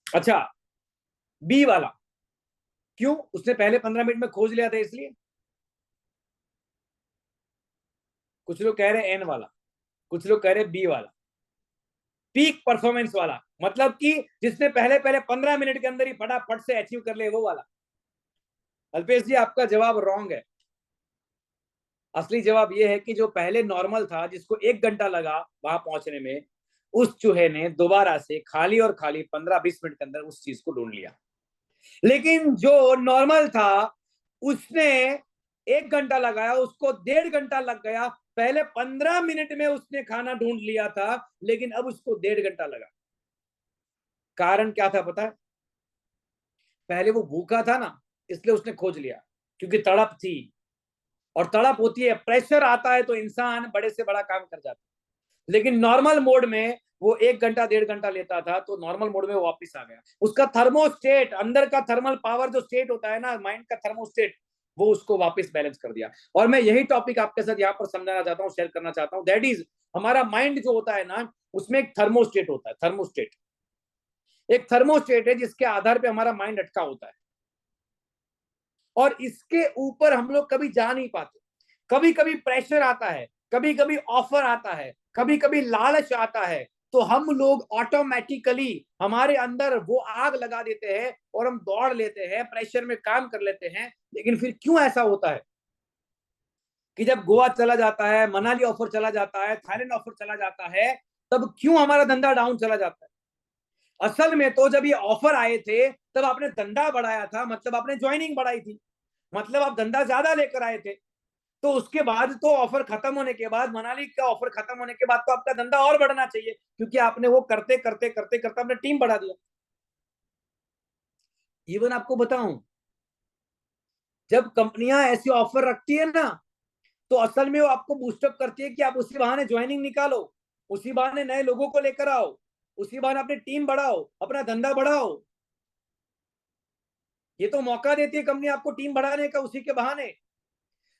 अच्छा, बी वाला, क्यों? उसने पहले 15 मिनट में खोज लिया था इसलिए? कुछ लोग कह रहे एन वाला, कुछ लोग कह रहे बी वाला, पीक परफॉर्मेंस वाला, मतलब कि जिसने पहले पहले 15 मिनट के अंदर ही फटाफट से अचीव कर ले वो वाला। अल्पेश जी आपका जवाब रॉन्ग है। असली जवाब यह है कि जो पहले नॉर्मल था, जिसको 1 घंटा लगा वहां पहुंचने में, उस चूहे ने दोबारा से खाली और खाली 15-20 मिनट के अंदर उस चीज को ढूंढ लिया। लेकिन जो नॉर्मल था उसने 1 घंटा लगाया, उसको 1.5 घंटा लग गया। पहले 15 मिनट में उसने खाना ढूंढ लिया था, लेकिन अब उसको 1.5 घंटा लगा। कारण क्या था पता है? पहले वो भूखा था ना, इसलिए उसने खोज लिया, क्योंकि तड़प थी, और तड़प होती है, प्रेशर आता है तो इंसान बड़े से बड़ा काम कर जाता है। लेकिन नॉर्मल मोड में वो 1 घंटा 1.5 घंटा लेता था, तो नॉर्मल मोड में वो वापस आ गया। उसका थर्मोस्टेट, अंदर का थर्मल पावर जो स्टेट होता है ना, माइंड का थर्मोस्टेट, वो उसको वापस बैलेंस कर दिया। और मैं यही टॉपिक आपके साथ यहाँ पर समझाना चाहता हूँ, शेयर करना चाहता हूँ। दैट इज, हमारा माइंड जो होता है ना, उसमें एक थर्मोस्टेट होता है, थर्मोस्टेट, एक थर्मोस्टेट है जिसके आधार पे हमारा माइंड अटका होता है, और इसके ऊपर हम लोग कभी जा नहीं पाते। कभी कभी प्रेशर आता है, कभी कभी ऑफर आता है, कभी कभी लालच आता है, तो हम लोग ऑटोमेटिकली हमारे अंदर वो आग लगा देते हैं और हम दौड़ लेते हैं, प्रेशर में काम कर लेते हैं। लेकिन फिर क्यों ऐसा होता है कि जब गोवा चला जाता है, मनाली ऑफर चला जाता है, थाईलैंड ऑफर चला जाता है, तब क्यों हमारा धंधा डाउन चला जाता है? असल में तो जब ये ऑफर आए थे तब आपने धंधा बढ़ाया था, मतलब आपने ज्वाइनिंग बढ़ाई थी, मतलब आप धंधा ज्यादा लेकर आए थे। तो उसके बाद तो ऑफर खत्म होने के बाद, मनाली का ऑफर खत्म होने के बाद, तो आपका धंधा और बढ़ना चाहिए, क्योंकि आपने वो करते करते करते करते अपने टीम बढ़ा दिया। इवन आपको बताऊं, जब कंपनियां ऐसी ऑफर रखती है ना, तो असल में वो आपको बूस्टअप करती है कि आप उसी बहाने ज्वाइनिंग निकालो, उसी बहाने नए लोगों को लेकर आओ, उसी बहाने अपनी टीम बढ़ाओ, अपना धंधा बढ़ाओ। ये तो मौका देती है कंपनी आपको टीम बढ़ाने का उसी के बहाने।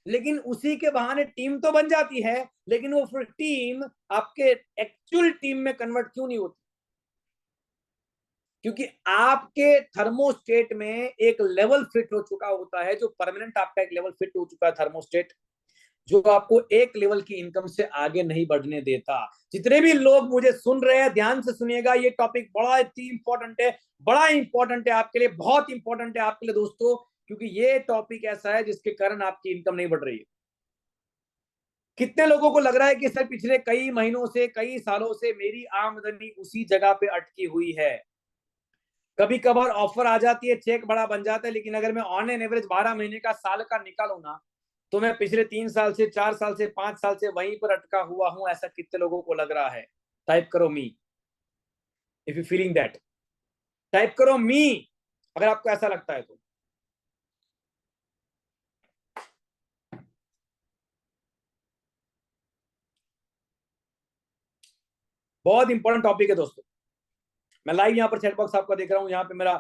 लेकिन उसी के बहाने टीम तो बन जाती है, लेकिन वो फिर टीम आपके एक्चुअल टीम में कन्वर्ट क्यों नहीं होती? क्योंकि आपके थर्मोस्टेट में एक लेवल फिट हो चुका होता है, जो परमानेंट आपका एक लेवल फिट हो चुका है थर्मोस्टेट, जो आपको एक लेवल की इनकम से आगे नहीं बढ़ने देता। जितने भी लोग मुझे सुन रहे हैं, ध्यान से सुनिएगा, ये टॉपिक बड़ा ही इंपॉर्टेंट है, बड़ा इंपॉर्टेंट है आपके लिए, बहुत इंपॉर्टेंट है आपके लिए दोस्तों, क्योंकि ये टॉपिक ऐसा है जिसके कारण आपकी इनकम नहीं बढ़ रही है। कितने लोगों को लग रहा है कि सर पिछले कई महीनों से, कई सालों से मेरी आमदनी उसी जगह पे अटकी हुई है। कभी कभार ऑफर आ जाती है, चेक बड़ा बन जाता है, लेकिन अगर मैं ऑन एन एवरेज 12 महीने का, साल का निकालू ना, तो मैं पिछले 3 साल से, 4 साल से, 5 साल से वहीं पर अटका हुआ हूं। ऐसा कितने लोगों को लग रहा है? टाइप करो me, if you feeling that. Type करो मी अगर आपको ऐसा लगता है तो। बहुत इंपॉर्टेंट टॉपिक है दोस्तों। मैं लाइव यहाँ पर चैट बॉक्स आपका देख रहा हूँ, यहाँ पे मेरा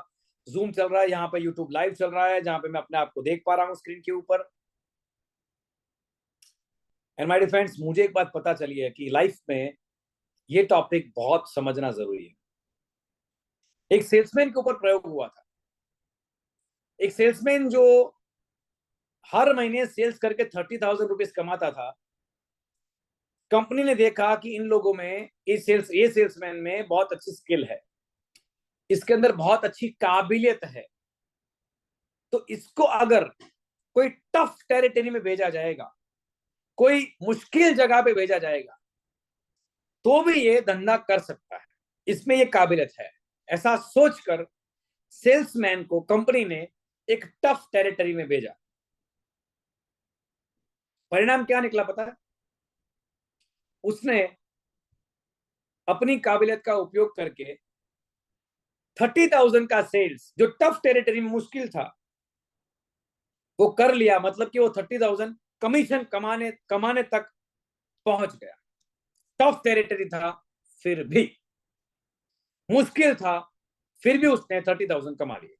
जूम चल रहा है, यहाँ पे यूट्यूब लाइव चल रहा है, जहां पे मैं अपने आप को देख पा रहा हूँ स्क्रीन के ऊपर। एंड माय डियर फ्रेंड्स, मुझे एक बात पता चली है कि लाइफ में ये टॉपिक बहुत समझना जरूरी है। एक सेल्समैन के ऊपर प्रयोग हुआ था। एक सेल्समैन जो हर महीने सेल्स करके 30,000 रुपीज कमाता था। कंपनी ने देखा कि इन लोगों में ये सेल्समैन में बहुत अच्छी स्किल है, इसके अंदर बहुत अच्छी काबिलियत है, तो इसको अगर कोई टफ टेरिटरी में भेजा जाएगा, कोई मुश्किल जगह पे भेजा जाएगा, तो भी ये धंधा कर सकता है, इसमें ये काबिलियत है। ऐसा सोचकर सेल्समैन को कंपनी ने एक टफ टेरिटरी में भेजा। परिणाम क्या निकला पता है? उसने अपनी काबिलियत का उपयोग करके 30,000 का सेल्स, जो टफ टेरिटरी में मुश्किल था, वो कर लिया। मतलब कि वो 30,000 कमीशन कमाने कमाने तक पहुंच गया। टफ टेरिटरी था, फिर भी मुश्किल था, फिर भी उसने 30,000 कमा लिए।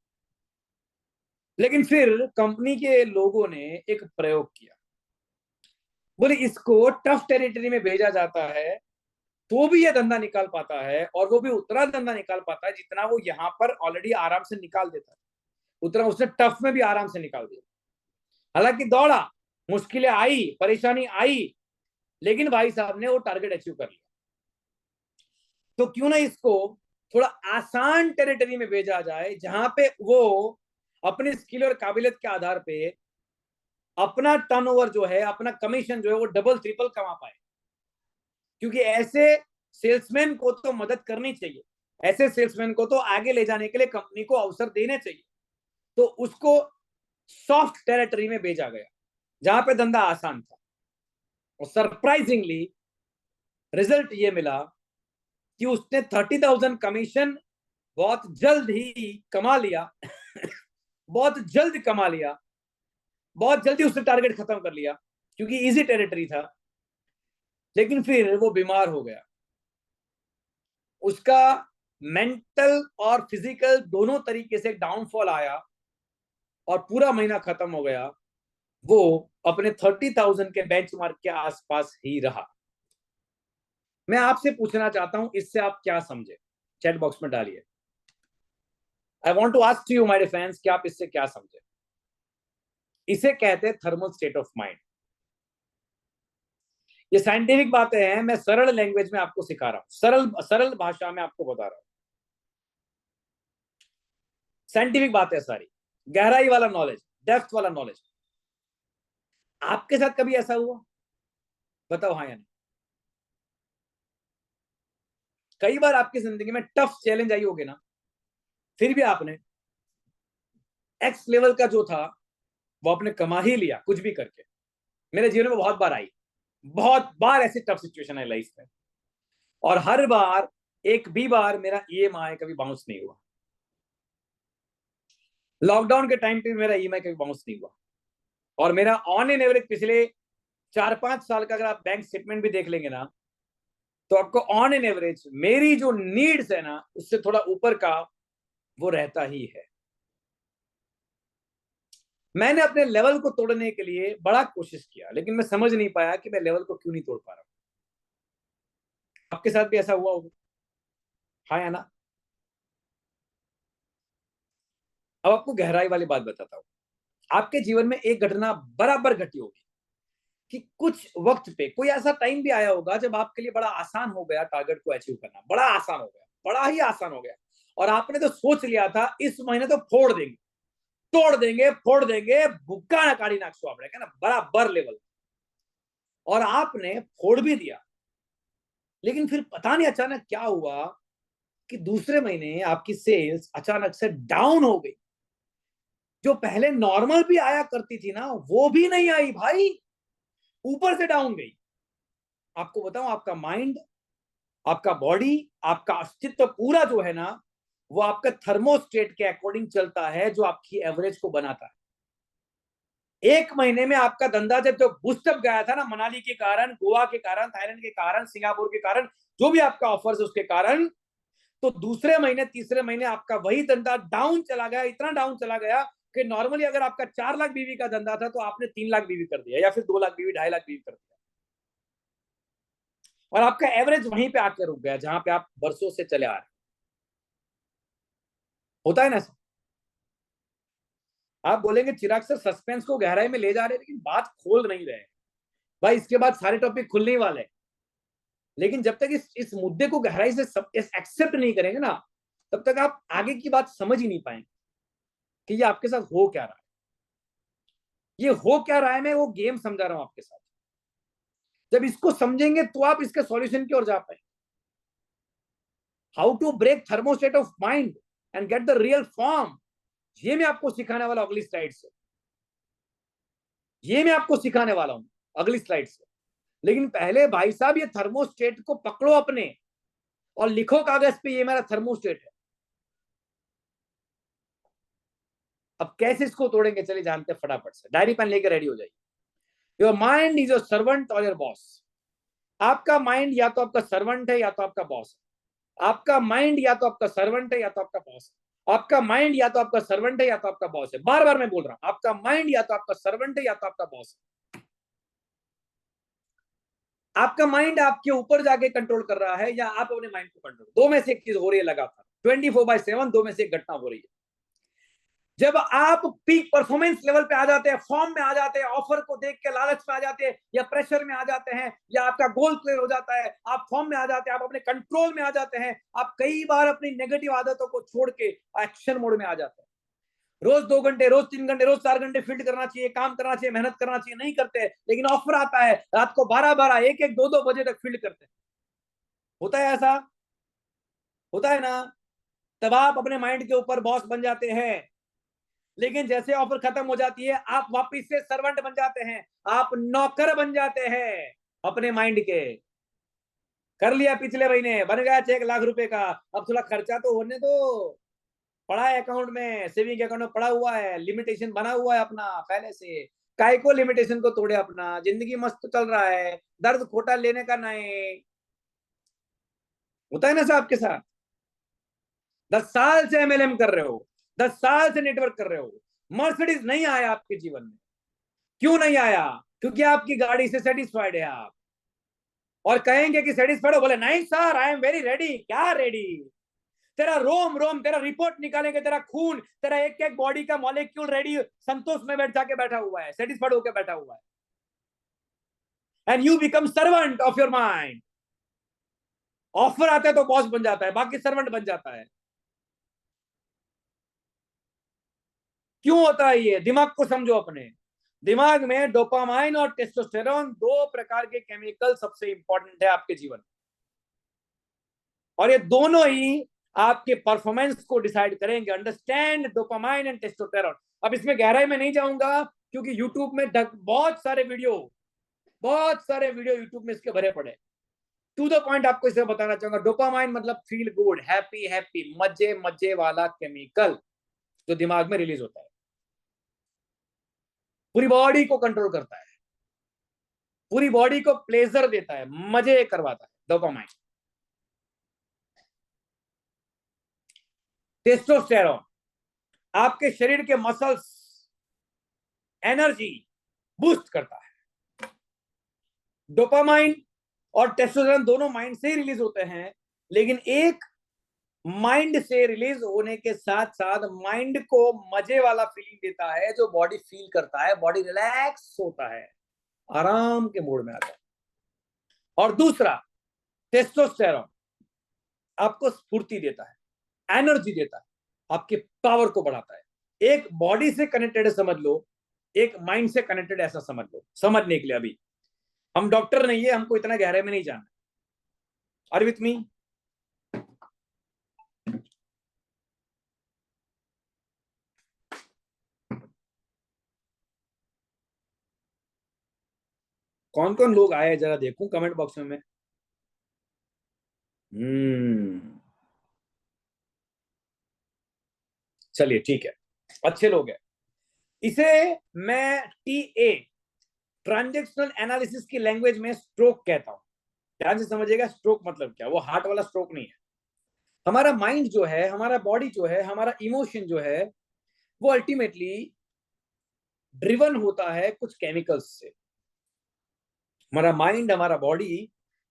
लेकिन फिर कंपनी के लोगों ने एक प्रयोग किया। बोले इसको टफ टेरिटरी में भेजा जाता है तो भी ये धंधा निकाल पाता है, और वो भी उतना धंधा निकाल पाता है जितना वो यहाँ पर ऑलरेडी आराम से निकाल देता है। उतना उसने टफ में भी आराम से निकाल दिया। हालांकि दौड़ा, मुश्किलें आई, परेशानी आई, लेकिन भाई साहब ने वो टारगेट अचीव कर लिया। तो क्यों ना इसको थोड़ा आसान टेरिटरी में भेजा जाए, जहां पे वो अपनी स्किल और काबिलियत के आधार पे अपना टर्नओवर जो है, अपना कमीशन जो है, वो डबल ट्रिपल कमा पाए। क्योंकि ऐसे सेल्समैन को तो मदद करनी चाहिए, ऐसे सेल्समैन को तो आगे ले जाने के लिए कंपनी को अवसर देने चाहिए। तो उसको सॉफ्ट टेरिटरी में भेजा गया जहां पे धंधा आसान था, और सरप्राइजिंगली रिजल्ट ये मिला कि उसने 30,000 कमीशन बहुत जल्द ही कमा लिया। बहुत जल्द कमा लिया, बहुत जल्दी उसने टारगेट खत्म कर लिया, क्योंकि इजी टेरिटरी था। लेकिन फिर वो बीमार हो गया। उसका मेंटल और फिजिकल दोनों तरीके से डाउनफॉल आया, और पूरा महीना खत्म हो गया। वो अपने 30,000 के बेंचमार्क के आसपास ही रहा। मैं आपसे पूछना चाहता हूं, इससे आप क्या समझे? चैट बॉक्स में डालिए। I want to ask you my fans कि आप इससे क्या समझे। इसे कहते हैं थर्मल स्टेट ऑफ माइंड। ये साइंटिफिक बातें हैं, मैं सरल लैंग्वेज में आपको सिखा रहा हूं, सरल सरल भाषा में आपको बता रहा हूं। साइंटिफिक बातें सारी, गहराई वाला नॉलेज, डेप्थ वाला नॉलेज। आपके साथ कभी ऐसा हुआ? बताओ हाँ या नहीं। कई बार आपकी जिंदगी में टफ चैलेंज आई होगी ना, फिर भी आपने एक्स लेवल का जो था वो आपने कमा ही लिया कुछ भी करके। मेरे जीवन में बहुत बार आई, बहुत बार ऐसी टफ सिचुएशन है लाइफ में, और हर बार एक भी बार मेरा ईएमआई कभी बाउंस नहीं हुआ। लॉकडाउन के टाइम पे मेरा ईएमआई कभी बाउंस नहीं हुआ, और मेरा ऑन एन एवरेज पिछले 4-5 साल का अगर आप बैंक स्टेटमेंट भी देख लेंगे ना, तो आपको ऑन एन एवरेज मेरी जो नीड्स है ना, उससे थोड़ा ऊपर का वो रहता ही है। मैंने अपने लेवल को तोड़ने के लिए बड़ा कोशिश किया, लेकिन मैं समझ नहीं पाया कि मैं लेवल को क्यों नहीं तोड़ पा रहा हूं। आपके साथ भी ऐसा हुआ होगा, हाँ या ना? अब आपको गहराई वाली बात बताता हूं। आपके जीवन में एक घटना बराबर घटी होगी कि कुछ वक्त पे कोई ऐसा टाइम भी आया होगा जब आपके लिए बड़ा आसान हो गया टारगेट को अचीव करना, बड़ा आसान हो गया, बड़ा ही आसान हो गया। और आपने तो सोच लिया था इस महीने तो फोड़ देंगे, तोड़ देंगे, फोड़ देंगे, भुक्का ना काड़ी नाकसो आप ना, बराबर लेवल। और आपने फोड़ भी दिया। लेकिन फिर पता नहीं अचानक क्या हुआ कि दूसरे महीने आपकी सेल्स अचानक से डाउन हो गई। जो पहले नॉर्मल भी आया करती थी ना, वो भी नहीं आई भाई, ऊपर से डाउन गई। आपको बताऊं, आपका माइंड, आपका बॉडी, आपका अस्तित्व पूरा जो है ना, वो आपका थर्मोस्टेट के अकॉर्डिंग चलता है, जो आपकी एवरेज को बनाता है। एक महीने में आपका धंधा जब जो बूस्टअप गया था ना, मनाली के कारण, गोवा के कारण, थाईलैंड के कारण, सिंगापुर के कारण, जो भी आपका ऑफर्स उसके कारण, तो दूसरे महीने तीसरे महीने आपका वही धंधा डाउन चला गया। इतना डाउन चला गया कि नॉर्मली अगर आपका 4 लाख बीवी का धंधा था, तो आपने 3 लाख बीवी कर दिया, या फिर 2 लाख बीवी, 2.5 लाख बीवी कर दिया। और आपका एवरेज वहीं पे आके रुक गया जहां पे आप बरसों से चले आ रहे हैं। होता है ना सर? आप बोलेंगे चिराग सर सस्पेंस को गहराई में ले जा रहे हैं, लेकिन बात खोल नहीं रहे भाई। इसके बाद सारे टॉपिक खुलने ही वाले हैं, लेकिन जब तक इस मुद्दे को गहराई से सब एक्सेप्ट नहीं करेंगे ना, तब तक आप आगे की बात समझ ही नहीं पाएंगे कि ये आपके साथ हो क्या रहा है। ये हो क्या रहा है, मैं वो गेम समझा रहा हूं आपके साथ। जब इसको समझेंगे तो आप इसके सॉल्यूशन की ओर जा पाएंगे। How to break thermostat of mind and get the real form, ये मैं आपको सिखाने वाला अगली स्लाइड से। ये मैं आपको सिखाने वाला हूं अगली स्लाइड से। लेकिन पहले भाई साहब ये थर्मोस्टेट को पकड़ो अपने और लिखो कागज पे, ये मेरा थर्मोस्टेट है। अब कैसे इसको तोड़ेंगे, चलिए जानते हैं फटाफट से। डायरी पेन लेकर रेडी हो जाइए। Your mind is your servant और योर बॉस। आपका माइंड या तो आपका सर्वेंट है या तो आपका बॉस है। आपका माइंड या तो आपका सर्वेंट है या तो आपका बॉस है। आपका माइंड या तो आपका सर्वेंट है या तो आपका बॉस है। बार बार मैं बोल रहा हूं, आपका माइंड या तो आपका सर्वेंट है या तो आपका बॉस है। आपका माइंड आपके ऊपर जाके कंट्रोल कर रहा है या आप अपने माइंड को कंट्रोल, दो में से एक चीज हो रही है लगातार 24/7, दो में से एक घटना हो रही है। जब आप पीक परफॉर्मेंस लेवल पे आ जाते हैं, फॉर्म में आ जाते हैं, ऑफर को देख के लालच में आ जाते हैं या प्रेशर में आ जाते हैं, या आपका गोल क्लियर हो जाता है, आप फॉर्म में आ जाते हैं, आप अपने कंट्रोल में आ जाते हैं, आप कई बार अपनी नेगेटिव आदतों को छोड़ के एक्शन मोड में आ जाते हैं। रोज 2 घंटे, रोज 3 घंटे, रोज 4 घंटे फील्ड करना चाहिए, काम करना चाहिए, मेहनत करना चाहिए, नहीं करते। लेकिन ऑफर आता है, रात को 12-12, 1-1, 2-2 बजे तक फील्ड करते हैं। होता है ऐसा? होता है ना? तब आप अपने माइंड के ऊपर बॉस बन जाते हैं। लेकिन जैसे ऑफर खत्म हो जाती है, आप वापिस से सर्वेंट बन जाते हैं, आप नौकर बन जाते हैं अपने माइंड के। कर लिया पिछले महीने, बन गया चेक ₹1,00,000 का, अब थोड़ा खर्चा तो होने दो। पड़ा है अकाउंट में, सेविंग अकाउंट में पड़ा हुआ है, लिमिटेशन बना हुआ है अपना पहले से। काय को लिमिटेशन को तोड़े अपना, जिंदगी मस्त चल रहा है, दर्द खोटा लेने का नहीं। होता है ना साहब आपके साथ? 10 साल से एमएलएम कर रहे हो, 10 साल से नेटवर्क कर रहे हो, मर्सिडीज नहीं आया आपके जीवन में। क्यों नहीं आया? क्योंकि आपकी गाड़ी से सेटिस्फाइड है आप। और कहेंगे कि सेटिस्फाइड हो, बोले नहीं sir I am very ready. क्या रेडी? तेरा रोम रोम, तेरा रिपोर्ट निकालेंगे, तेरा खून, तेरा एक एक बॉडी का मॉलिक्यूल रेडी संतोष में बैठ जाके बैठा हुआ है, सेटिस्फाइड होकर बैठा हुआ है। And you become servant of your mind. Offer आता है तो बॉस बन जाता है, बाकी सर्वेंट बन जाता है। क्यों होता है ये? दिमाग को समझो अपने। दिमाग में डोपामाइन और टेस्टोस्टेरोन, दो प्रकार के केमिकल सबसे इंपॉर्टेंट है आपके जीवन में, और ये दोनों ही आपके परफॉर्मेंस को डिसाइड करेंगे। Understand dopamine and testosterone. अब इसमें गहराई में नहीं जाऊंगा, क्योंकि यूट्यूब में बहुत सारे वीडियो यूट्यूब में इसके भरे पड़े। टू द पॉइंट आपको इसे बताना चाहूंगा। डोपामाइन मतलब फील गुड, हैप्पी हैप्पी, मजे मजे वाला केमिकल जो दिमाग में रिलीज होता है, पूरी बॉडी को कंट्रोल करता है, पूरी बॉडी को प्लेजर देता है, मजे करवाता है डोपामाइन। टेस्टोस्टेरोन आपके शरीर के मसल्स, एनर्जी बूस्ट करता है। डोपामाइन और टेस्टोस्टेरोन दोनों माइंड से ही रिलीज होते हैं, लेकिन एक माइंड से रिलीज होने के साथ साथ माइंड को मजे वाला फीलिंग देता है, जो बॉडी फील करता है, बॉडी रिलैक्स होता है, आराम के मूड में आता है। और दूसरा, टेस्टोस्टेरोन आपको स्फूर्ति देता है, एनर्जी देता है, आपके पावर को बढ़ाता है। एक बॉडी से कनेक्टेड है समझ लो, एक माइंड से कनेक्टेड ऐसा समझ लो। समझने के लिए अभी हम डॉक्टर नहीं है, हमको इतना गहरे में नहीं जानना। Are with me? कौन कौन लोग आए जरा देखूं कमेंट बॉक्स में मैं। चलिए ठीक है, अच्छे लोग हैं। इसे मैं टीए, ट्रांजेक्शनल एनालिसिस की लैंग्वेज में स्ट्रोक कहता हूं। ध्यान से समझिएगा, स्ट्रोक मतलब क्या, वो हार्ट वाला स्ट्रोक नहीं है। हमारा माइंड जो है, हमारा बॉडी जो है, हमारा इमोशन जो है, वो अल्टीमेटली ड्रिवन होता है कुछ केमिकल्स से। हमारा माइंड, हमारा बॉडी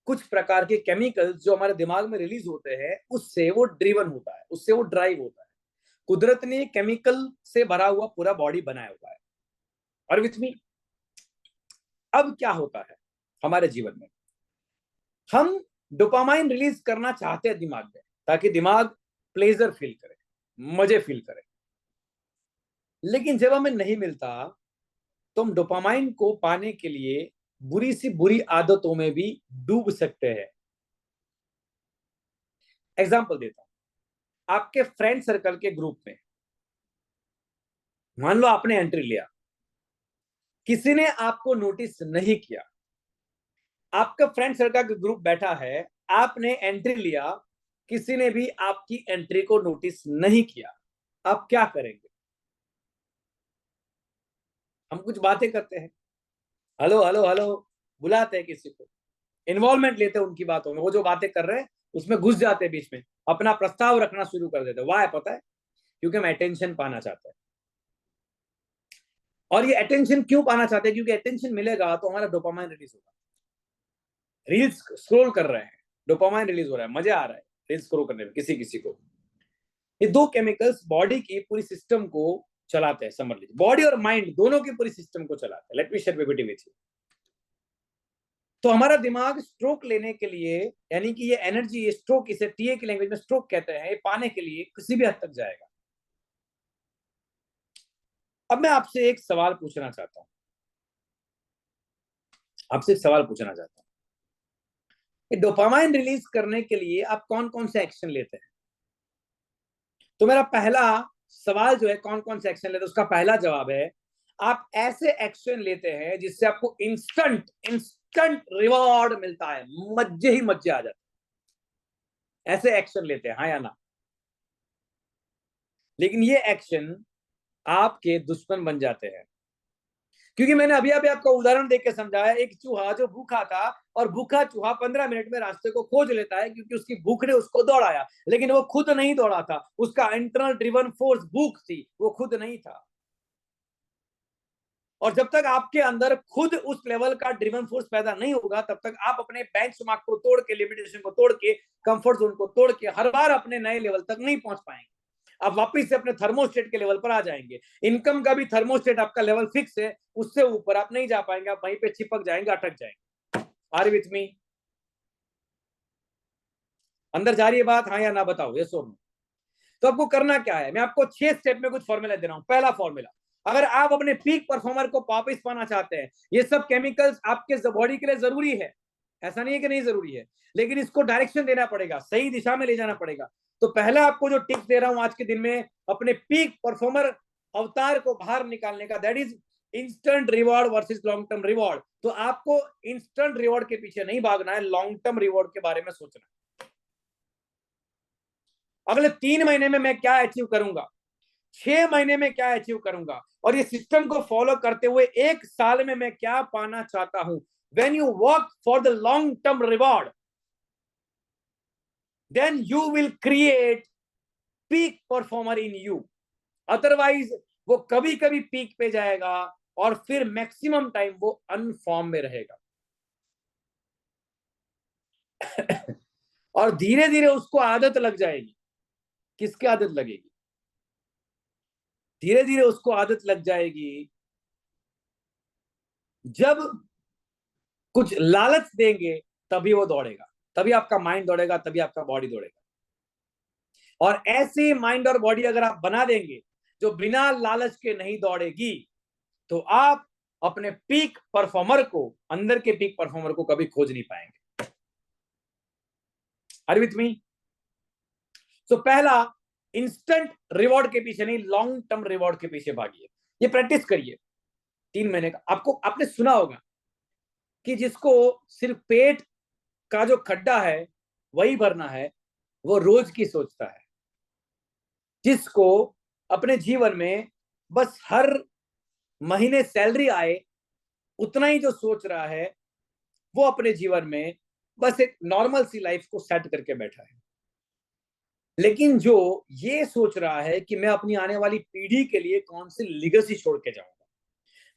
कुछ प्रकार के केमिकल्स जो हमारे दिमाग में रिलीज होते हैं, उससे वो ड्रिवन होता है, उससे वो ड्राइव होता है। कुदरत ने केमिकल से भरा हुआ पूरा बॉडी बनाया हुआ है। और विथ मी, अब क्या होता है हमारे जीवन में, हम डोपामाइन रिलीज करना चाहते हैं दिमाग में, ताकि दिमाग प्लेजर फील करे, मजे फील करे। लेकिन जब हमें नहीं मिलता तो हम डोपामाइन को पाने के लिए बुरी सी बुरी आदतों में भी डूब सकते हैं। एग्जाम्पल देता हूं, आपके फ्रेंड सर्कल के ग्रुप में मान लो आपने एंट्री लिया, किसी ने आपको नोटिस नहीं किया, आपका फ्रेंड सर्कल का ग्रुप बैठा है, आपने एंट्री लिया, किसी ने भी आपकी एंट्री को नोटिस नहीं किया, आप क्या करेंगे? हम कुछ बातें करते हैं, हेलो हेलो हेलो बुलाते हैं किसी को, इन्वॉल्वमेंट लेते हैं उनकी बातों में, वो जो बातें कर रहे हैं उसमें घुस जाते हैं बीच में, अपना प्रस्ताव रखना शुरू कर देते हैं। वाह, पता है, क्योंकि हम अटेंशन पाना चाहते हैं। और ये अटेंशन क्यों पाना चाहते हैं? क्योंकि अटेंशन मिलेगा तो हमारा डोपामाइन रिलीज होगा। रील्स स्क्रॉल कर रहे हैं, डोपामाइन रिलीज हो रहा है, मजा आ रहा है रील्स स्क्रॉल करने में किसी किसी को। ये दो केमिकल्स बॉडी की पूरी सिस्टम को चलाते हैं, समझ लीजिए, बॉडी और माइंड दोनों की पूरी सिस्टम को चलाते हैं। Let me share PPT with you. तो हमारा दिमाग स्ट्रोक लेने के लिए, यानी कि ये एनर्जी, ये स्ट्रोक, इसे टीए की लैंग्वेज में स्ट्रोक कहते हैं, ये पाने के लिए किसी भी हद तक जाएगा। अब मैं आपसे एक सवाल पूछना चाहता हूं, आपसे एक सवाल पूछना चाहता हूं, डोपामाइन रिलीज करने के लिए आप कौन कौन से एक्शन लेते हैं? तो मेरा पहला सवाल जो है, कौन कौन से एक्शन लेते हैं, उसका पहला जवाब है, आप ऐसे एक्शन लेते हैं जिससे आपको इंस्टेंट इंस्टेंट रिवॉर्ड मिलता है, मजे ही मजे आ जाते हैं, ऐसे एक्शन लेते हैं, हाँ या ना? लेकिन ये एक्शन आपके दुश्मन बन जाते हैं, क्योंकि मैंने अभी अभी आपको उदाहरण देख के समझाया, एक चूहा जो भूखा था, और भूखा चूहा 15 मिनट में रास्ते को खोज लेता है, क्योंकि उसकी भूख ने उसको दौड़ाया, लेकिन वो खुद नहीं दौड़ा था, उसका इंटरनल ड्रिवन फोर्स भूख थी, वो खुद नहीं था। और जब तक आपके अंदर खुद उस लेवल का ड्रिवन फोर्स पैदा नहीं होगा, तब तक आप अपने बेंचमार्क को तोड़ के, लिमिटेशन को तोड़ के, कंफर्ट जोन को तोड़ के हर बार अपने नए लेवल तक नहीं पहुंच पाएंगे। आप वापस से अपने थर्मोस्टेट के लेवल पर आ जाएंगे। इनकम का भी थर्मोस्टेट आपका लेवल फिक्स है, उससे ऊपर आप नहीं जा पाएंगे, आप वहीं पे चिपक जाएंगे, अटक जाएंगे। Are with me? अंदर जा रही है बात, हाँ या ना बताओ, ये सो। तो आपको करना क्या है, मैं आपको 6 स्टेप में कुछ फॉर्मूला दे रहा हूं। पहला फॉर्मूला, अगर आप अपने पीक परफॉर्मर को वापस पाना चाहते हैं, ये सब केमिकल्स आपके बॉडी के लिए जरूरी है, ऐसा नहीं है कि नहीं जरूरी है, लेकिन इसको डायरेक्शन देना पड़ेगा, सही दिशा में ले जाना पड़ेगा। तो पहला आपको जो टिप्स दे रहा हूं आज के दिन में, अपने पीक परफॉर्मर अवतार को बाहर निकालने का, that is instant reward versus long term reward. तो आपको इंस्टेंट रिवॉर्ड के पीछे नहीं भागना है, लॉन्ग टर्म रिवॉर्ड के बारे में सोचना है। अगले 3 महीने में मैं क्या अचीव करूंगा, 6 महीने में क्या अचीव करूंगा, और ये सिस्टम को फॉलो करते हुए 1 साल में मैं क्या पाना चाहता हूं। When you work for the long term reward, then you will create peak performer in you. Otherwise वो कभी कभी पीक पे जाएगा और फिर मैक्सिमम टाइम वो अनफॉर्म में रहेगा। और धीरे धीरे उसको आदत लग जाएगी। किसकी आदत लगेगी? धीरे धीरे उसको आदत लग जाएगी, जब कुछ लालच देंगे तभी वो दौड़ेगा, तभी आपका माइंड दौड़ेगा, तभी आपका बॉडी दौड़ेगा। और ऐसे माइंड और बॉडी अगर आप बना देंगे जो बिना लालच के नहीं दौड़ेगी, तो आप अपने पीक परफॉर्मर को, अंदर के पीक परफॉर्मर को कभी खोज नहीं पाएंगे। Are with me? तो पहला, इंस्टेंट रिवॉर्ड के पीछे नहीं, लॉन्ग टर्म रिवॉर्ड के पीछे भागिए। ये प्रैक्टिस करिए 3 महीने का। आपको, आपने सुना होगा कि जिसको सिर्फ पेट का जो खड्डा है वही भरना है, वो रोज की सोचता है। जिसको अपने जीवन में बस हर महीने सैलरी आए उतना ही जो सोच रहा है, वो अपने जीवन में बस एक नॉर्मल सी लाइफ को सेट करके बैठा है। लेकिन जो ये सोच रहा है कि मैं अपनी आने वाली पीढ़ी के लिए कौन सी लिगेसी छोड़ के जाऊंगा,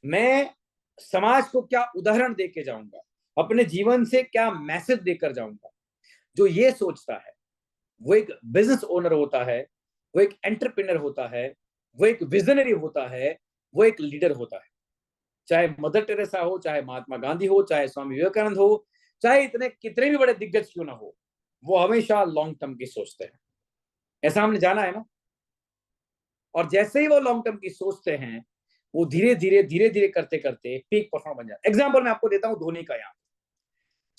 मैं समाज को क्या उदाहरण दे के जाऊंगा, अपने जीवन से क्या मैसेज देकर जाऊंगा। जो ये सोचता है वो एक बिजनेस ओनर होता है, वो एक एंटरप्रेन्योर होता है, वो एक विजनरी होता है, वो एक लीडर होता है। चाहे मदर टेरेसा हो, चाहे महात्मा गांधी हो, चाहे स्वामी विवेकानंद हो, चाहे इतने कितने भी बड़े दिग्गज क्यों ना हो, वो हमेशा लॉन्ग टर्म की सोचते हैं। ऐसा हमने जाना है ना। और जैसे ही वो लॉन्ग टर्म की सोचते हैं, वो धीरे धीरे करते करते पीक परफॉर्मर बन जाते। एग्जाम्पल मैं आपको देता हूं धोनी का। यहाँ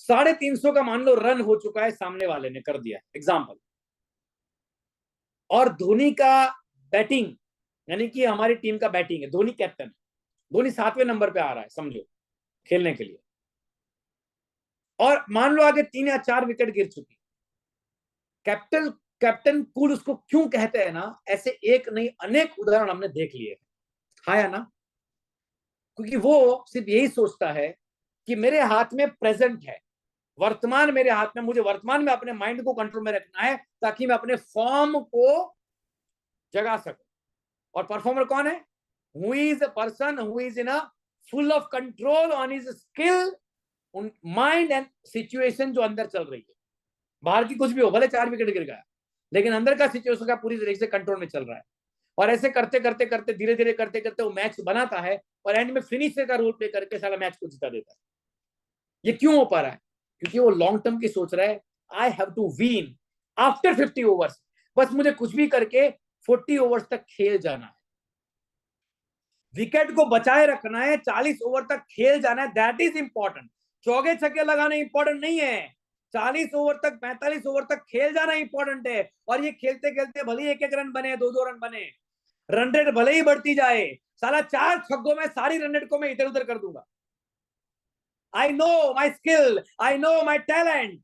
350 का मान लो रन हो चुका है, सामने वाले ने कर दिया एग्जाम्पल, और धोनी का बैटिंग, यानी कि हमारी टीम का बैटिंग है, धोनी कैप्टन है, धोनी 7वें नंबर पे आ रहा है समझो खेलने के लिए, और मान लो आगे 3 या 4 विकेट गिर चुकी। कैप्टन कैप्टन कूल उसको क्यों कहते हैं ना, ऐसे एक नहीं अनेक उदाहरण हमने देख लिए। हाँ या ना। क्योंकि वो सिर्फ यही सोचता है कि मेरे हाथ में प्रेजेंट है, वर्तमान मेरे हाथ में, मुझे वर्तमान में अपने माइंड को कंट्रोल में रखना है ताकि मैं अपने फॉर्म को जगा सकूं। और परफॉर्मर कौन है? Who is a person who is in a full of control on his skill, mind and situation जो अंदर चल रही है। बाहर की कुछ भी हो, भले 4 विकेट गिर गया, लेकिन अंदर का सिचुएशन का पूरी तरीके से कंट्रोल में चल रहा है। और ऐसे करते करते करते धीरे धीरे करते करते वो मैच बनाता है, और एंड में फिनिशर का रोल प्ले करके सारा मैच को जिता देता है। ये क्यों हो पा रहा है? क्योंकि वो लॉन्ग टर्म की सोच रहा है। I have to win after 50 overs, बस मुझे कुछ भी करके 40 ओवर्स तक खेल जाना है, विकेट को बचाए रखना है, 40 ओवर तक खेल जाना है, दैट इज इंपॉर्टेंट। चौके छक्के लगाना इंपॉर्टेंट नहीं है, 40 ओवर तक 45 ओवर तक खेल जाना इंपॉर्टेंट है। और ये खेलते खेलते भले 1-1 रन बने, 2-2 रन बने, रन रेट भले ही बढ़ती जाए, साला 4 छक्कों में सारी रन रेट को मैं इधर उधर कर दूंगा। I know my skill, I know my talent,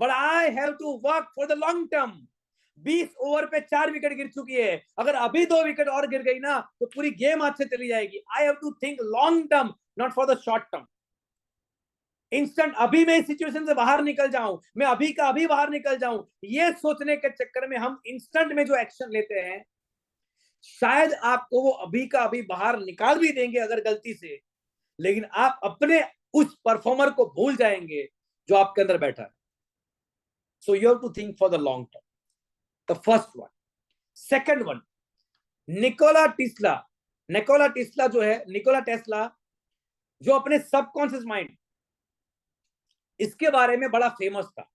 but I have to work for the long term. 20 over पे 4 विकेट गिर चुकी है, अगर अभी 2 विकेट और गिर गई ना तो पूरी गेम हाथ से चली जाएगी। I have to think long term, not for the short term. Instant अभी मैं इस सिचुएशन से बाहर निकल जाऊं, मैं अभी का अभी बाहर निकल जाऊं, ये सोचने के चक्कर में हम इंस्टेंट में जो एक्शन लेते हैं, शायद आपको वो अभी का अभी बाहर निकाल भी देंगे अगर गलती से, लेकिन आप अपने उस परफॉर्मर को भूल जाएंगे जो आपके अंदर बैठा है। So you have to think for the long term, the first one. Second one, Nikola Tesla जो है, निकोला टेस्ला जो अपने सबकॉन्शियस माइंड, इसके बारे में बड़ा फेमस था।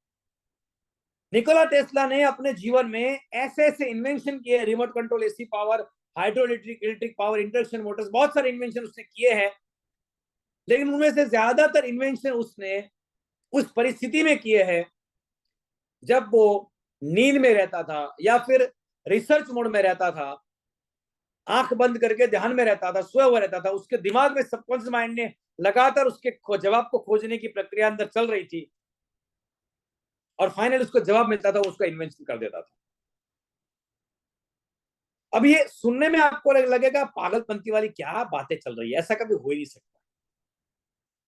निकोला टेस्ला ने अपने जीवन में ऐसे ऐसे इन्वेंशन किए, remote control AC power, hydro electric power, induction Motors, बहुत सारे इन्वेंशन उसने किए हैं। लेकिन उनमें से ज्यादातर इन्वेंशन उसने उस परिस्थिति में किए हैं जब वो नींद में रहता था या फिर रिसर्च मोड में रहता था, आंख बंद करके ध्यान में रहता था, सोया हुआ रहता था, उसके दिमाग में सबकॉन्शियस माइंड ने लगातार उसके जवाब को खोजने की प्रक्रिया अंदर चल रही थी, और फाइनल उसको जवाब मिलता था, उसका इन्वेंशन कर देता था। अब ये सुनने में आपको लगेगा पागलपंती वाली क्या बातें चल रही है, ऐसा कभी हो ही नहीं सकता।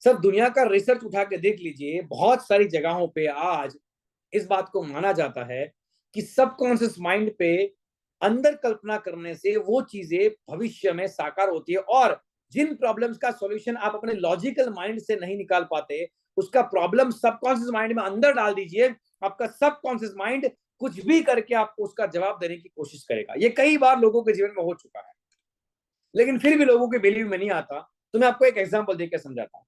सर दुनिया का रिसर्च उठा के देख लीजिए, बहुत सारी जगहों पे आज इस बात को माना जाता है कि सबकॉन्शियस माइंड पे अंदर कल्पना करने से वो चीजें भविष्य में साकार होती है, और जिन प्रॉब्लम्स का सॉल्यूशन आप अपने लॉजिकल माइंड से नहीं निकाल पाते, उसका प्रॉब्लम सबकॉन्शियस माइंड में अंदर डाल दीजिए, आपका सबकॉन्शियस माइंड कुछ भी करके आपको उसका जवाब देने की कोशिश करेगा। ये कई बार लोगों के जीवन में हो चुका है, लेकिन फिर भी लोगों के बिलीव में नहीं आता। तो मैं आपको एक एग्जांपल देकर समझाता हूं।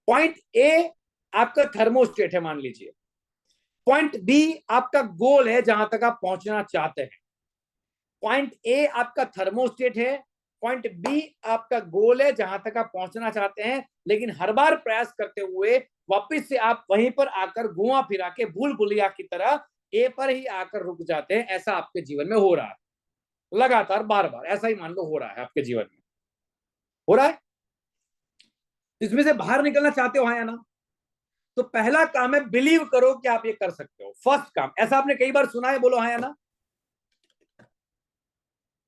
पॉइंट ए आपका थर्मोस्टेट है मान लीजिए, पॉइंट बी आपका गोल है जहां तक आप पहुंचना चाहते हैं। पॉइंट ए आपका थर्मोस्टेट है, पॉइंट बी आपका गोल है जहां तक आप पहुंचना चाहते हैं, लेकिन हर बार प्रयास करते हुए वापस से आप वहीं पर आकर घुमा फिरा के भूल भुलैया की तरह ए पर ही आकर रुक जाते हैं। ऐसा आपके जीवन में हो रहा है, लगातार बार बार ऐसा ही मान लो हो रहा है, आपके जीवन में हो रहा है। इसमें से बाहर निकलना चाहते हो, हाँ या ना? तो पहला काम है बिलीव करो कि आप ये कर सकते हो। फर्स्ट काम, ऐसा आपने कई बार सुना है, बोलो हाँ या ना।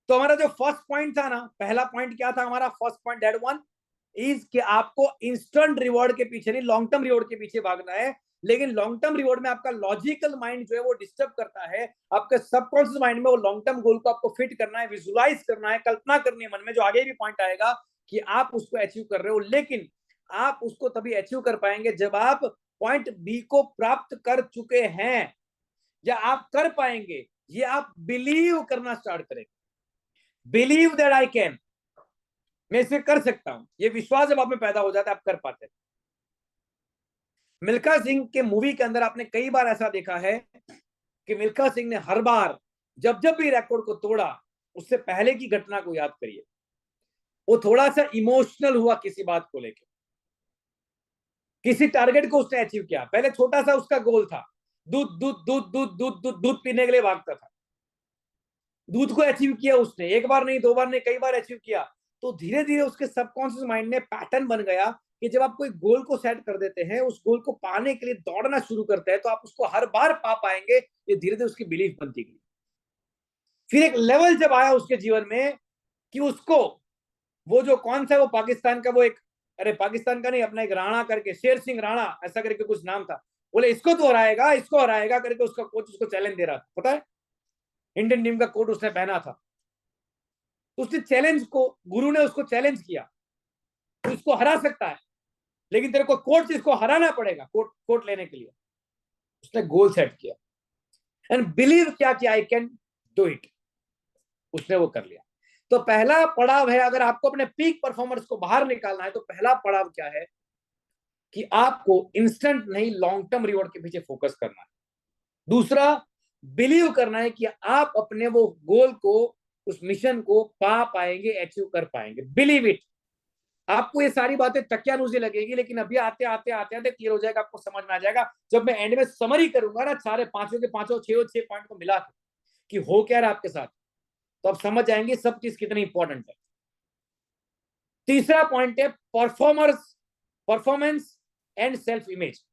तो हमारा जो फर्स्ट पॉइंट था ना, पहला पॉइंट क्या था हमारा? First point that one is कि आपको इंस्टेंट रिवॉर्ड के पीछे नहीं, लॉन्ग टर्म रिवॉर्ड के पीछे भागना है। लेकिन लॉन्ग टर्म रिवॉर्ड में आपका लॉजिकल माइंड जो है वो डिस्टर्ब करता है। आपके सबकॉन्शियस माइंड में वो लॉन्ग टर्म गोल को आपको फिट करना है, विजुलाइज करना है, कल्पना करनी है मन में, जो आगे भी पॉइंट आएगा कि आप उसको अचीव कर रहे हो। लेकिन आप उसको तभी अचीव कर पाएंगे जब आप पॉइंट बी को प्राप्त कर चुके हैं, या आप कर पाएंगे ये आप बिलीव करना स्टार्ट करेंगे। बिलीव दैट आई कैन, मैं इसे कर सकता हूं, ये विश्वास जब आप में पैदा हो जाता है आप कर पाते हैं। मिल्खा सिंह के मूवी के अंदर आपने कई बार ऐसा देखा है कि मिल्खा सिंह ने हर बार जब जब भी रिकॉर्ड को तोड़ा, उससे पहले की घटना को याद करिए, वो थोड़ा सा इमोशनल हुआ किसी बात को लेकर, किसी टारगेट को उसने अचीव किया। पहले छोटा सा उसका गोल था, दूध दूध दूध दूध दूध दूध दूध पीने के लिए भागता था, दूध को अचीव किया उसने, एक बार नहीं, दो बार नहीं, कई बार अचीव किया। तो धीरे धीरे उसके सबकॉन्शियस माइंड में पैटर्न बन गया कि जब आप कोई गोल को सेट कर देते हैं, उस गोल को पाने के लिए दौड़ना शुरू करते हैं, तो आप उसको हर बार पा पाएंगे। ये धीरे धीरे उसकी बिलीफ बनती गई। फिर एक लेवल जब आया उसके जीवन में कि उसको वो जो कौन सा वो पाकिस्तान का वो एक, अरे पाकिस्तान का नहीं, अपना एक राणा करके, शेर सिंह राणा ऐसा करके कुछ नाम था, बोले इसको तो हराएगा, इसको हराएगा करके उसका कोच उसको चैलेंज दे रहा था, पता है, इंडियन टीम का कोट उसने पहना था। तो उसने चैलेंज को, गुरु ने उसको चैलेंज किया, तो इसको हरा सकता है, लेकिन तेरे को कोर्ट से इसको हराना पड़ेगा कोर्ट लेने के लिए। उसने गोल सेट किया एंड बिलीव क्या कि आई कैन डू इट, उसने वो कर लिया। तो पहला पड़ाव है, अगर आपको अपने पीक परफॉर्मर्स को बाहर निकालना है, तो पहला पड़ाव क्या है कि आपको इंस्टेंट नहीं लॉन्ग टर्म रिवॉर्ड के पीछे फोकस करना है। दूसरा, बिलीव करना है कि आप अपने वो गोल को, उस मिशन को पा पाएंगे, अचीव कर पाएंगे। Believe it. आपको ये सारी बातें तकियानुसी लगेगी, लेकिन अभी आते आते आते आते क्लियर हो जाएगा, आपको समझ में आ जाएगा। जब मैं एंड में समरी करूंगा ना, सारे पांचों के पांचों छह पॉइंट को मिला कि हो क्या रहा आपके साथ, तो आप समझ जाएंगे सब चीज कितनी इंपॉर्टेंट है। तीसरा पॉइंट है परफॉर्मेंस एंड सेल्फ इमेज।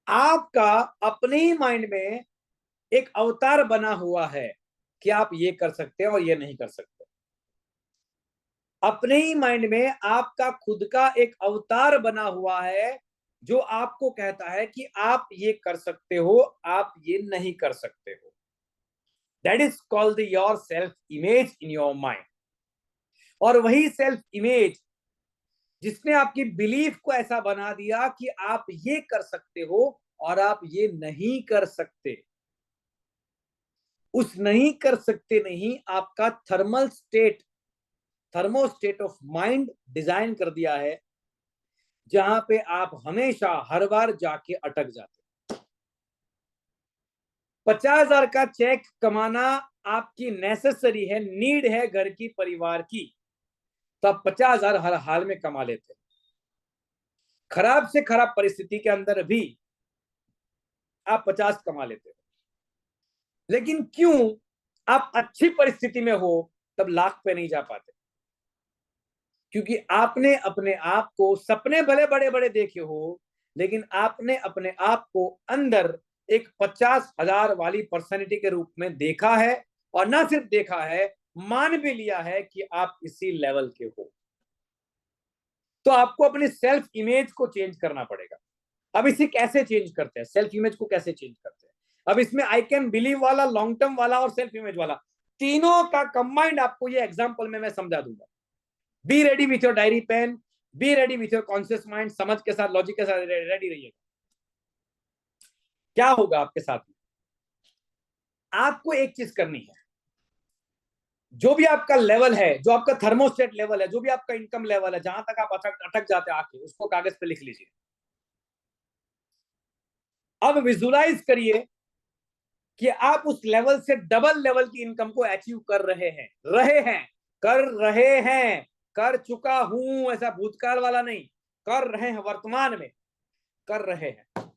आपका अपने ही माइंड में एक अवतार बना हुआ है कि आप ये कर सकते हैं और ये नहीं कर सकते। अपने ही माइंड में आपका खुद का एक अवतार बना हुआ है जो आपको कहता है कि आप ये कर सकते हो, आप ये नहीं कर सकते हो। That is called your self image in your mind. और वही सेल्फ इमेज जिसने आपकी बिलीफ को ऐसा बना दिया कि आप ये कर सकते हो और आप ये नहीं कर सकते, उस नहीं कर सकते नहीं आपका थर्मोस्टेट ऑफ माइंड डिजाइन कर दिया है, जहां पे आप हमेशा हर बार जाके अटक जाते। 50,000 का चेक कमाना आपकी नेसेसरी है, नीड है घर की, परिवार की, तो आप 50,000 हर हाल में कमा लेते। खराब से खराब परिस्थिति के अंदर भी आप 50 कमा लेते। लेकिन क्यों आप अच्छी परिस्थिति में हो तब लाख पे नहीं जा पाते? क्योंकि आपने अपने आप को, सपने भले बड़े बड़े देखे हो, लेकिन आपने अपने आप को अंदर एक 50,000 वाली पर्सनैलिटी के रूप में देखा है, और ना सिर्फ देखा है, मान भी लिया है कि आप इसी लेवल के हो। तो आपको अपनी सेल्फ इमेज को चेंज करना पड़ेगा। अब इसे कैसे चेंज करते हैं, सेल्फ इमेज को कैसे चेंज करते हैं? अब इसमें आई कैन बिलीव वाला, लॉन्ग टर्म वाला और सेल्फ इमेज वाला, तीनों का कंबाइंड आपको ये एग्जांपल में मैं समझा दूंगा। Be ready with your diary pen, be ready with your conscious mind, समझ के साथ, लॉजिक के साथ रेडी रहिएगा। क्या होगा आपके साथ में? आपको एक चीज करनी है, जो भी आपका लेवल है, जो आपका थर्मोस्टेट लेवल है, जो भी आपका इनकम लेवल है, जहां तक आप अटक जाते आके, उसको कागज पे लिख लीजिए। अब विजुलाइज करिए कि आप उस लेवल से डबल लेवल की इनकम को अचीव कर रहे हैं, कर चुका हूं, ऐसा भूतकाल वाला नहीं, कर रहे हैं, वर्तमान में कर रहे हैं।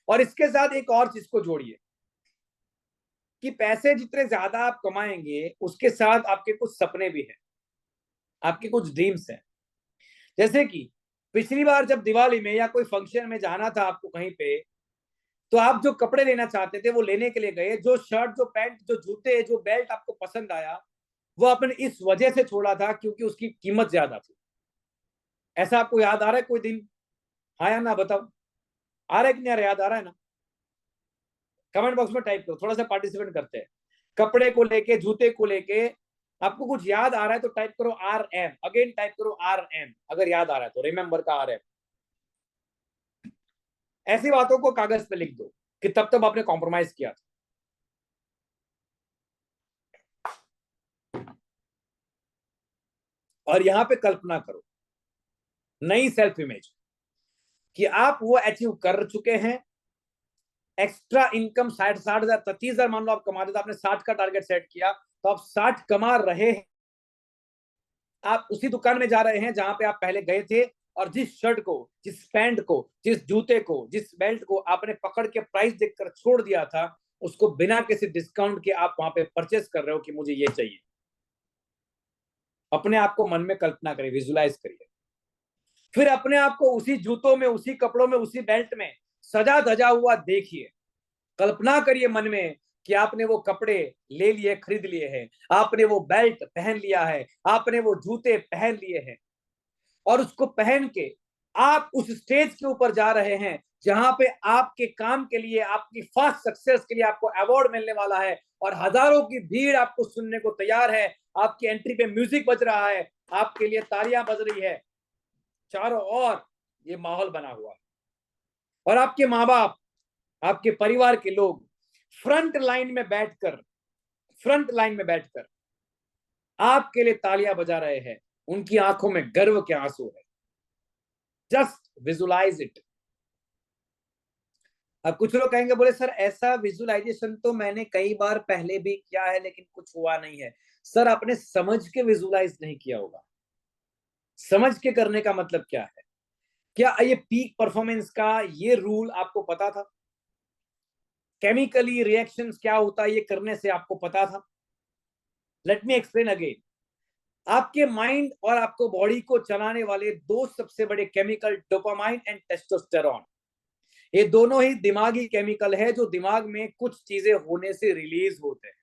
और इसके साथ एक और चीज को जोड़िए कि पैसे जितने ज्यादा आप कमाएंगे, उसके साथ आपके कुछ सपने भी हैं, आपके कुछ ड्रीम्स हैं। जैसे कि पिछली बार जब दिवाली में या कोई फंक्शन में जाना था आपको कहीं पे, तो आप जो कपड़े लेना चाहते थे वो लेने के लिए गए, जो शर्ट, जो पैंट, जो जूते, जो बेल्ट आपको पसंद आया, वो आपने इस वजह से छोड़ा था क्योंकि उसकी कीमत ज्यादा थी। ऐसा आपको याद आ रहा है कोई दिन? हाँ या ना बताओ, आ रहा है कि नहीं आ रहा? याद आ रहा है ना? कमेंट बॉक्स में टाइप करो, थोड़ा सा पार्टिसिपेट करते हैं। कपड़े को लेके, जूते को लेके आपको कुछ याद आ रहा है तो टाइप करो आर एम, अगेन टाइप करो आर एम, अगर याद आ रहा है तो रिमेंबर का आर एम। ऐसी बातों को कागज पे लिख दो कि तब तब आपने कॉम्प्रोमाइज किया था। और यहां पे कल्पना करो नई सेल्फ इमेज कि आप वो अचीव कर चुके हैं। एक्स्ट्रा इनकम 60,000 30,000 मान लो आप कमाते तो आपने 60 का टारगेट सेट किया, तो आप 60 कमा रहे हैं। आप उसी दुकान में जा रहे हैं जहां पे आप पहले गए थे, और जिस शर्ट को, जिस पैंट को, जिस जूते को, जिस बेल्ट को आपने पकड़ के प्राइस देखकर छोड़ दिया था, उसको बिना किसी डिस्काउंट के आप वहां पे परचेस कर रहे हो कि मुझे ये चाहिए। अपने आप को मन में कल्पना करिए, विजुलाइज करिए। फिर अपने आप को उसी जूतों में, उसी कपड़ों में, उसी बेल्ट में सजा धजा हुआ देखिए। कल्पना करिए मन में कि आपने वो कपड़े ले लिए, खरीद लिए हैं, आपने वो बेल्ट पहन लिया है, आपने वो जूते पहन लिए हैं, और उसको पहन के आप उस स्टेज के ऊपर जा रहे हैं जहां पे आपके काम के लिए, आपकी फास्ट सक्सेस के लिए आपको अवार्ड मिलने वाला है, और हजारों की भीड़ आपको सुनने को तैयार है। आपकी एंट्री पे म्यूजिक बज रहा है, आपके लिए तालियां बज रही है, चारों ओर ये माहौल बना हुआ है, और आपके माँ बाप, आपके परिवार के लोग फ्रंट लाइन में बैठकर आपके लिए तालियां बजा रहे हैं। उनकी आंखों में गर्व के आंसू है। Just visualise it. अब कुछ लोग कहेंगे, बोले सर ऐसा विजुलाइजेशन तो मैंने कई बार पहले भी किया है लेकिन कुछ हुआ नहीं है। सर आपने समझ के विजुलाइज नहीं किया होगा। समझ के करने का मतलब क्या है? क्या ये पीक परफॉर्मेंस का ये रूल आपको पता था? केमिकली रिएक्शंस क्या होता है ये करने से आपको पता था? Let me explain again. आपके माइंड और आपको बॉडी को चलाने वाले दो सबसे बड़े केमिकल, डोपामाइन एंड टेस्टोस्टेरॉन। ये दोनों ही दिमागी केमिकल है जो दिमाग में कुछ चीजें होने से रिलीज होते हैं,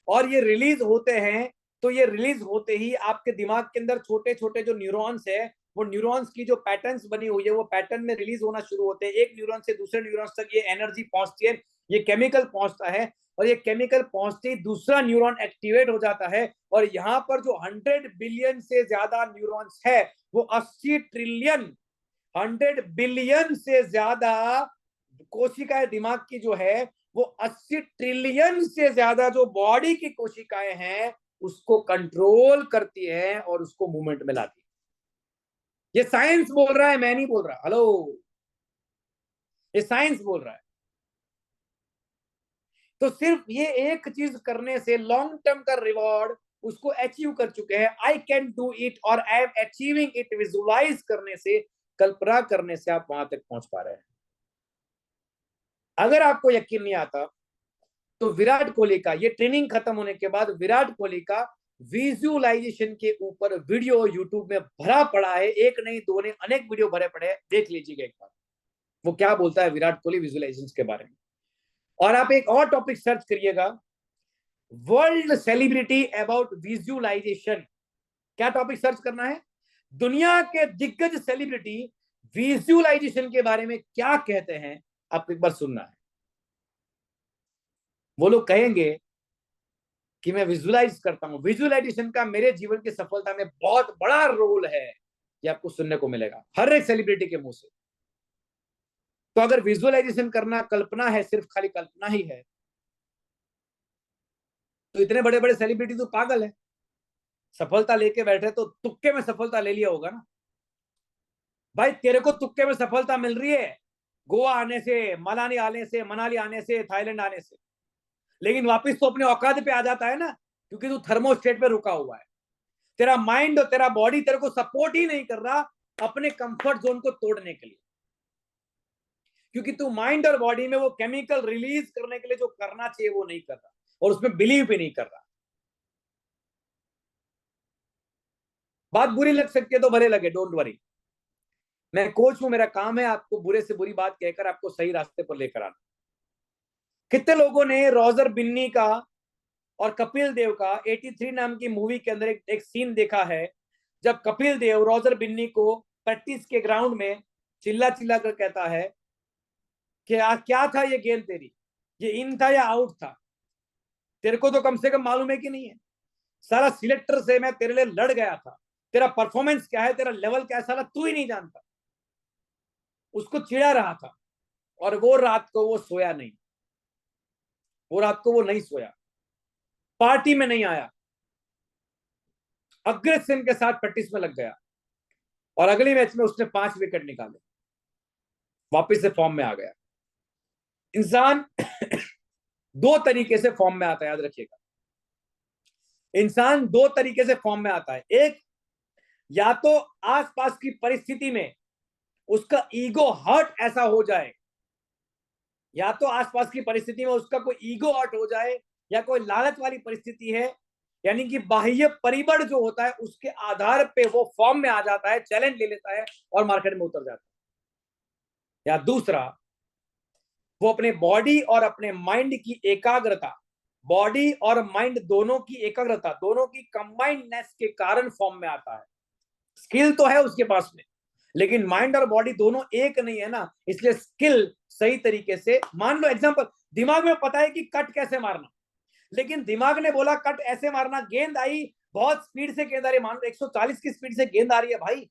और ये रिलीज होते हैं तो ये रिलीज होते ही आपके दिमाग के अंदर छोटे छोटे जो न्यूरॉन्स है, वो न्यूरॉन्स की जो पैटर्न्स बनी हुई है वो पैटर्न में रिलीज होना शुरू होते हैं। एक न्यूरॉन से दूसरे न्यूरॉन्स तक ये एनर्जी पहुंचती है, ये केमिकल पहुंचता है, और ये केमिकल पहुंचते ही दूसरा न्यूरॉन एक्टिवेट हो जाता है, और यहाँ पर जो 100 बिलियन से ज्यादा न्यूरॉन्स है, वो 80 ट्रिलियन, 100 बिलियन से ज्यादा कोशिकाएं दिमाग की जो है, वो 80 ट्रिलियन से ज्यादा जो बॉडी की कोशिकाएं हैं उसको कंट्रोल करती है और उसको मूवमेंट में लाती है। ये साइंस बोल रहा है, मैं नहीं बोल रहा। हेलो, ये साइंस बोल रहा है। तो सिर्फ ये एक चीज करने से लॉन्ग टर्म का रिवॉर्ड उसको अचीव कर चुके हैं। आई कैन डू इट और I am achieving it, visualise करने से, कल्पना करने से आप वहां तक पहुंच पा रहे हैं। अगर आपको यकीन नहीं आता तो विराट कोहली का ये ट्रेनिंग खत्म होने के बाद विराट कोहली का विजुअलाइजेशन के ऊपर वीडियो यूट्यूब में भरा पड़ा है। एक नहीं, दो नहीं, अनेक वीडियो भरे पड़े हैं, देख लीजिएगा एक बार वो क्या बोलता है विराट कोहली विजुअलाइजेशन के बारे में। और आप एक और टॉपिक सर्च करिएगा, वर्ल्ड सेलिब्रिटी अबाउट विजुअलाइजेशन। क्या टॉपिक सर्च करना है? दुनिया के दिग्गज सेलिब्रिटी विजुअलाइजेशन के बारे में क्या कहते हैं, आपको एक बार सुनना है। वो लोग कहेंगे कि मैं विजुअलाइज करता हूं, विजुअलाइजेशन का मेरे जीवन की सफलता में बहुत बड़ा रोल है। ये आपको सुनने को मिलेगा हर एक सेलिब्रिटी के मुंह से। तो अगर विजुअलाइजेशन करना कल्पना है, सिर्फ खाली कल्पना ही है, तो इतने बड़े बड़े सेलिब्रिटी तो पागल है। सफलता लेके बैठे तो तुक्के में सफलता ले लिया होगा ना। भाई तेरे को तुक्के में सफलता मिल रही है गोवा आने से, मनाली आने से, थाईलैंड आने से, लेकिन वापस तो अपने औकात पे आ जाता है ना, क्योंकि तू थर्मोस्टेट पे रुका हुआ है। तेरा माइंड और तेरा बॉडी तेरे को सपोर्ट ही नहीं कर रहा अपने कंफर्ट जोन को तोड़ने के लिए, क्योंकि तू माइंड और बॉडी में वो केमिकल रिलीज करने के लिए जो करना चाहिए वो नहीं कर रहा, और उसमें बिलीव भी नहीं कर रहा। बात बुरी लग सकती है तो भले लगे, डोंट वरी। मैं कोच हूं, मेरा काम है आपको बुरे से बुरी बात कहकर आपको सही रास्ते पर लेकर आना। कितने लोगों ने रॉजर बिन्नी का और कपिल देव का 83 नाम की मूवी के अंदर एक सीन देखा है, जब कपिल देव रॉजर बिन्नी को प्रैक्टिस के ग्राउंड में चिल्ला चिल्ला कर कहता है कि क्या था ये गेंद तेरी, ये इन था या आउट था, तेरे को तो कम से कम मालूम है कि नहीं है। साला सिलेक्टर से मैं तेरे लिए लड़ गया था, तेरा परफॉर्मेंस क्या है, तेरा लेवल क्या है, साला तू ही नहीं जानता। उसको चिढ़ा रहा था, और वो रात को वो सोया नहीं, वो रात को वो नहीं सोया, पार्टी में नहीं आया, अग्रेशन के साथ प्रैक्टिस में लग गया, और अगले मैच में उसने 5 विकेट निकाले, वापस से फॉर्म में आ गया। इंसान दो तरीके से फॉर्म में आता है, याद रखिएगा। इंसान दो तरीके से फॉर्म में आता है। एक, या तो आसपास की परिस्थिति में उसका ईगो हर्ट ऐसा हो जाए, या तो आसपास की परिस्थिति में उसका कोई ईगो हर्ट हो जाए, या कोई लालच वाली परिस्थिति है, यानी कि बाह्य परिबळ जो होता है उसके आधार पे वो फॉर्म में आ जाता है, चैलेंज ले लेता है और मार्केट में उतर जाता है। या दूसरा, वो अपने बॉडी और अपने माइंड की एकाग्रता, बॉडी और माइंड दोनों की एकाग्रता, दोनों की कंबाइंडनेस के कारण फॉर्म में आता है। स्किल तो है उसके पास में, लेकिन माइंड और बॉडी दोनों एक नहीं है ना, इसलिए स्किल सही तरीके से, मान लो एग्जांपल, दिमाग में पता है कि कट कैसे मारना, लेकिन दिमाग ने बोला कट ऐसे मारना, गेंद आई, बहुत स्पीड से गेंद आ रही है, मान लो 140 की स्पीड से गेंद आ रही है भाई,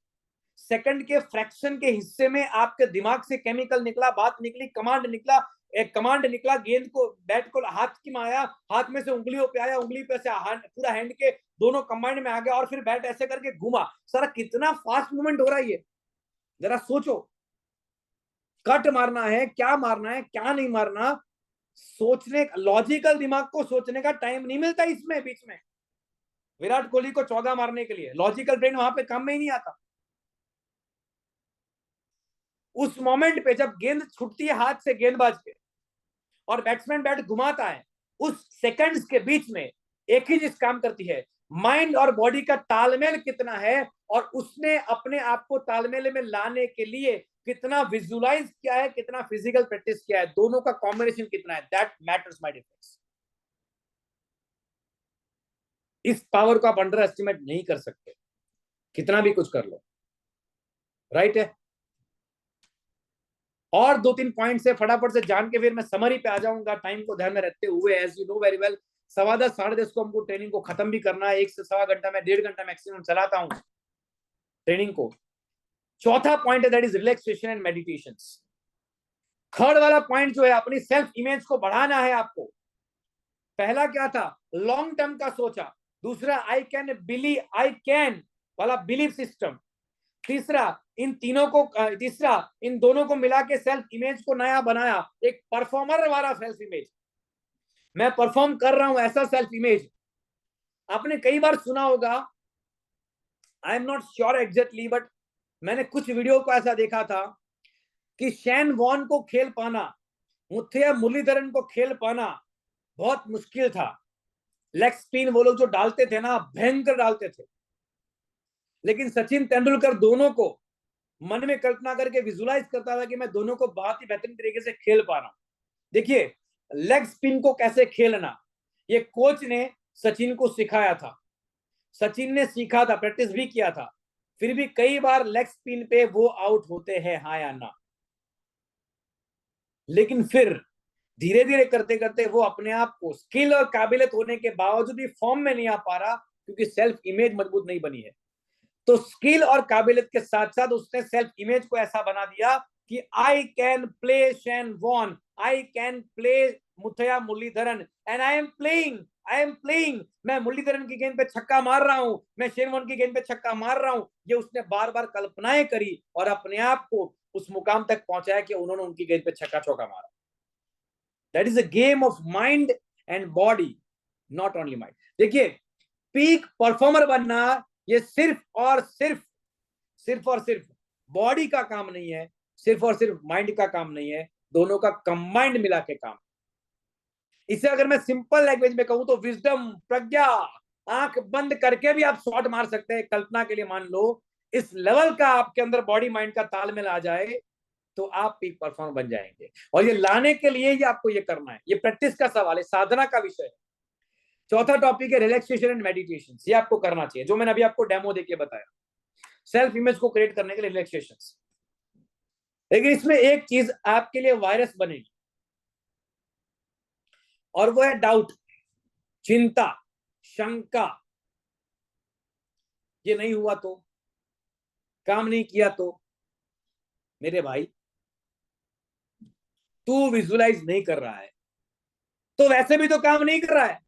सेकंड के फ्रैक्शन के हिस्से में आपके दिमाग से केमिकल निकला, बात निकली, कमांड निकला, एक कमांड निकला, गेंद को, बैट को हाथ की में आया, हाथ में से उंगलियों पे आया, उंगली पे से पूरा हैंड के दोनों कंबाइंड में आ गया, और फिर बैट ऐसे करके घूमा। सारा कितना फास्ट मूवमेंट हो रहा है ये, जरा सोचो। कट मारना है, क्या मारना है, क्या नहीं मारना, सोचने, लॉजिकल दिमाग को सोचने का टाइम नहीं मिलता इसमें बीच में। विराट कोहली को चौका मारने के लिए लॉजिकल ब्रेन वहां पे काम में ही नहीं आता। उस मोमेंट पे जब गेंद छूटती है हाथ से गेंदबाज के, और बैट्समैन बैट घुमाता है, उस सेकंड्स के बीच में एक ही चीज काम करती है, माइंड और बॉडी का तालमेल कितना है, और उसने अपने आप को तालमेल में लाने के लिए कितना विजुलाइज किया है, कितना फिजिकल प्रैक्टिस किया है, दोनों का कॉम्बिनेशन कितना है, दैट मैटर्स माय डिफरेंस। इस पावर को आप अंडर एस्टिमेट नहीं कर सकते, कितना भी कुछ कर लो, राइट है। और 2-3 पॉइंट से फटाफट से जान के फिर मैं समरी पे आ जाऊंगा, टाइम को ध्यान में रखते हुए। As you know very well, 10:15 10:30 को हमको ट्रेनिंग को खत्म भी करना है, 1 से सवा घंटा में, 1.5 घंटा मैक्सिमम चलाता हूँ ट्रेनिंग को। चौथा पॉइंट है that is relaxation and meditation. Third वाला पॉइंट जो है, अपनी सेल्फ इमेज को बढ़ाना है आपको। पहला क्या था, लॉन्ग टर्म का सोचा। दूसरा, I can believe, I can वाला बिलीफ सिस्टम। तीसरा, इन दोनों को मिला के सेल्फ इमेज को नया बनाया, एक परफॉर्मर वाला सेल्फ इमेज, मैं परफॉर्म कर रहा हूं ऐसा सेल्फ इमेज। आपने कई बार सुना होगा, I am not sure exactly, but मैंने कुछ वीडियो को ऐसा देखा था कि शैन वॉन को खेल पाना, मुथैया मुरलीधरन को खेल पाना बहुत मुश्किल था। लेग स्पिन वो लोग जो डालते थे ना, भयंकर डालते थे, लेकिन सचिन तेंदुलकर दोनों को मन में कल्पना करके विजुलाइज करता था कि मैं दोनों को बहुत ही बेहतरीन तरीके से खेल पा रहा हूं। देखिए, लेग स्पिन को कैसे खेलना, ये कोच ने सचिन को सिखाया था, सचिन ने सीखा था, प्रैक्टिस भी किया था, फिर भी कई बार लेग स्पिन पे वो आउट होते हैं, हाँ या ना। लेकिन फिर धीरे धीरे करते करते वो अपने आप को, स्किल और काबिलियत होने के बावजूद भी फॉर्म में नहीं आ पा रहा, क्योंकि सेल्फ इमेज मजबूत नहीं बनी है। तो स्किल और काबिलियत के साथ साथ उसने सेल्फ इमेज को ऐसा बना दिया कि I can play Shane Warne, I can play Muttiah Muralitharan, and I am playing, मैं मुरलीधरन की गेंद पे छक्का मार रहा हूं, मैं शेन वॉन की गेंद पे छक्का मार रहा हूं। ये उसने बार बार कल्पनाएं करी और अपने आप को उस मुकाम तक पहुंचाया कि उन्होंने उनकी गेंद पे छक्का चौका मारा। That is a game of mind and body, not only mind. देखिए, पीक परफॉर्मर बनना ये सिर्फ और सिर्फ बॉडी का काम नहीं है, सिर्फ और सिर्फ माइंड का काम नहीं है, दोनों का कंबाइंड मिला के काम। इसे अगर मैं सिंपल लैंग्वेज में कहूं तो विजडम, प्रज्ञा, आंख बंद करके भी आप शॉट मार सकते हैं। कल्पना के लिए मान लो इस लेवल का आपके अंदर बॉडी माइंड का तालमेल आ जाए तो आप पीक परफॉर्मर बन जाएंगे। और ये लाने के लिए ही आपको ये करना है, ये प्रैक्टिस का सवाल है, साधना का विषय है। चौथा टॉपिक है रिलैक्सेशन एंड मेडिटेशन। ये आपको करना चाहिए, जो मैंने अभी आपको डेमो देके बताया, सेल्फ इमेज को क्रिएट करने के लिए रिलैक्सेशन। लेकिन इसमें एक चीज आपके लिए वायरस बनेगी, और वो है डाउट, चिंता, शंका, ये नहीं हुआ तो, काम नहीं किया तो, मेरे भाई तू विजुलाइज नहीं कर रहा है तो वैसे भी तो काम नहीं कर रहा है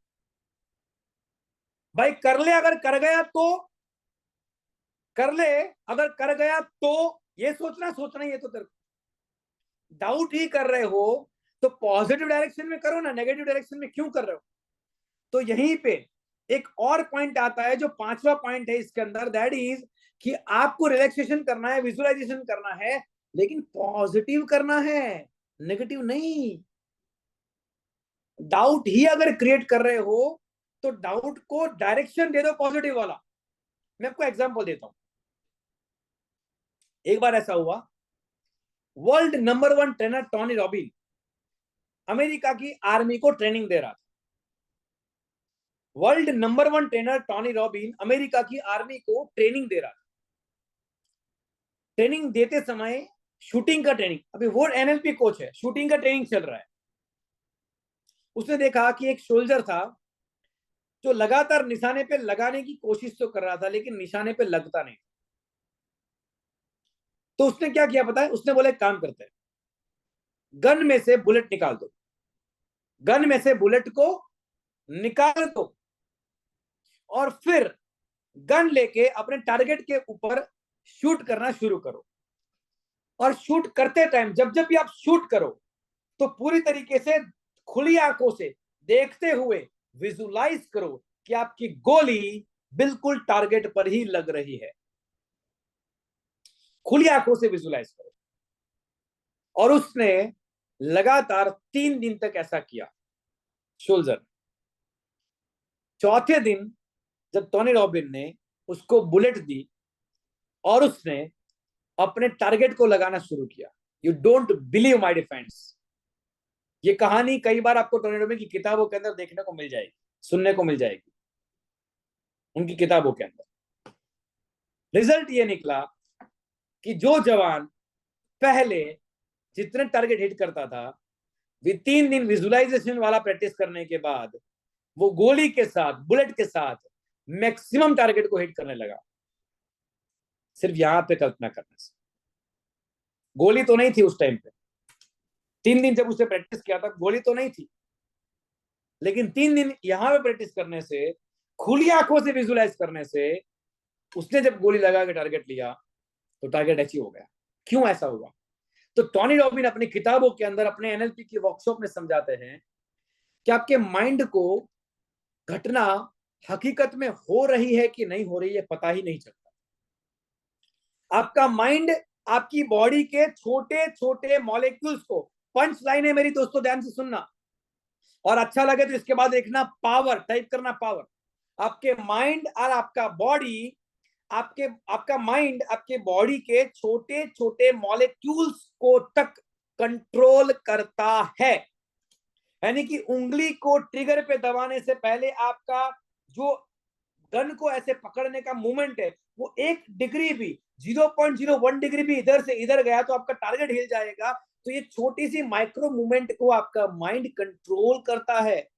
भाई। कर ले, अगर कर गया तो कर ले, अगर कर गया तो ये सोचना सोचना ये तो तेरे डाउट ही कर रहे हो तो पॉजिटिव डायरेक्शन में करो ना, नेगेटिव डायरेक्शन में क्यों कर रहे हो। तो यहीं पे एक और पॉइंट आता है जो पांचवा पॉइंट है इसके अंदर, दैट इज कि आपको रिलैक्सेशन करना है, विजुअलाइजेशन करना है, लेकिन पॉजिटिव करना है, नेगेटिव नहीं। डाउट ही अगर क्रिएट कर रहे हो तो डाउट को डायरेक्शन दे दो पॉजिटिव वाला। मैं आपको एग्जांपल देता हूं। एक बार ऐसा हुआ, world number 1 trainer Tony Robin America की आर्मी को ट्रेनिंग दे रहा था। World number 1 trainer Tony Robin America की आर्मी को ट्रेनिंग दे रहा था। ट्रेनिंग देते समय शूटिंग का ट्रेनिंग, अभी वो एनएलपी कोच है, शूटिंग का ट्रेनिंग चल रहा है। उसने देखा कि एक सोल्जर था जो लगातार निशाने पे लगाने की कोशिश तो कर रहा था लेकिन निशाने पे लगता नहीं। तो उसने क्या किया पता है, उसने बोले काम करते हैं, गन में से बुलेट निकाल दो, गन में से बुलेट को निकाल दो और फिर गन लेके अपने टारगेट के ऊपर शूट करना शुरू करो। और शूट करते टाइम जब जब भी आप शूट करो तो पूरी तरीके से खुली आंखों से देखते हुए विजुलाइज करो कि आपकी गोली बिल्कुल टारगेट पर ही लग रही है। खुली आंखों से विजुलाइज करो। और उसने लगातार 3 दिन तक ऐसा किया शोल्जर। चौथे दिन जब टोनी रॉबिन ने उसको बुलेट दी और उसने अपने टारगेट को लगाना शुरू किया, you don't believe my defence. ये कहानी कई बार आपको टोनी रॉबिन की किताबों के अंदर देखने को मिल जाएगी, सुनने को मिल जाएगी, उनकी किताबों के अंदर। रिजल्ट ये निकला कि जो जवान पहले जितने टारगेट हिट करता था, वे 3 दिन विजुअलाइजेशन वाला प्रैक्टिस करने के बाद वो गोली के साथ, बुलेट के साथ मैक्सिमम टारगेट को हिट करने लगा। सिर्फ यहां पे कल्पना करने से। गोली तो नहीं थी उस टाइम पे, 3 दिन जब उसने प्रैक्टिस किया था गोली तो नहीं थी, लेकिन 3 दिन यहां पे प्रैक्टिस करने से, खुली आंखों से विजुअलाइज करने से, उसने जब गोली लगा के टारगेट लिया तो टारगेट अचीव हो गया। क्यों ऐसा हुआ? तो टॉनी रॉबिन अपनी किताबों के अंदर, अपने एनएलपी की वर्कशॉप में समझाते हैं कि आपके माइंड को घटना हकीकत में हो रही है कि नहीं हो रही है पता ही नहीं चलता। आपका माइंड आपकी बॉडी के छोटे छोटे मॉलिक्यूल्स को, पंच लाइन है मेरी दोस्तों, ध्यान से सुनना और अच्छा लगे तो इसके बाद देखना पावर, टाइप करना पावर। आपके माइंड और आपका बॉडी, आपका माइंड आपके बॉडी के छोटे छोटे मॉलिक्यूल्स को तक कंट्रोल करता है। यानी कि उंगली को ट्रिगर पे दबाने से पहले आपका जो गन को ऐसे पकड़ने का मूवमेंट है, वो 1 डिग्री भी, 0.01 डिग्री भी इधर से इधर गया तो आपका टारगेट हिल जाएगा। तो ये छोटी सी माइक्रो मूवमेंट को आपका माइंड कंट्रोल करता है।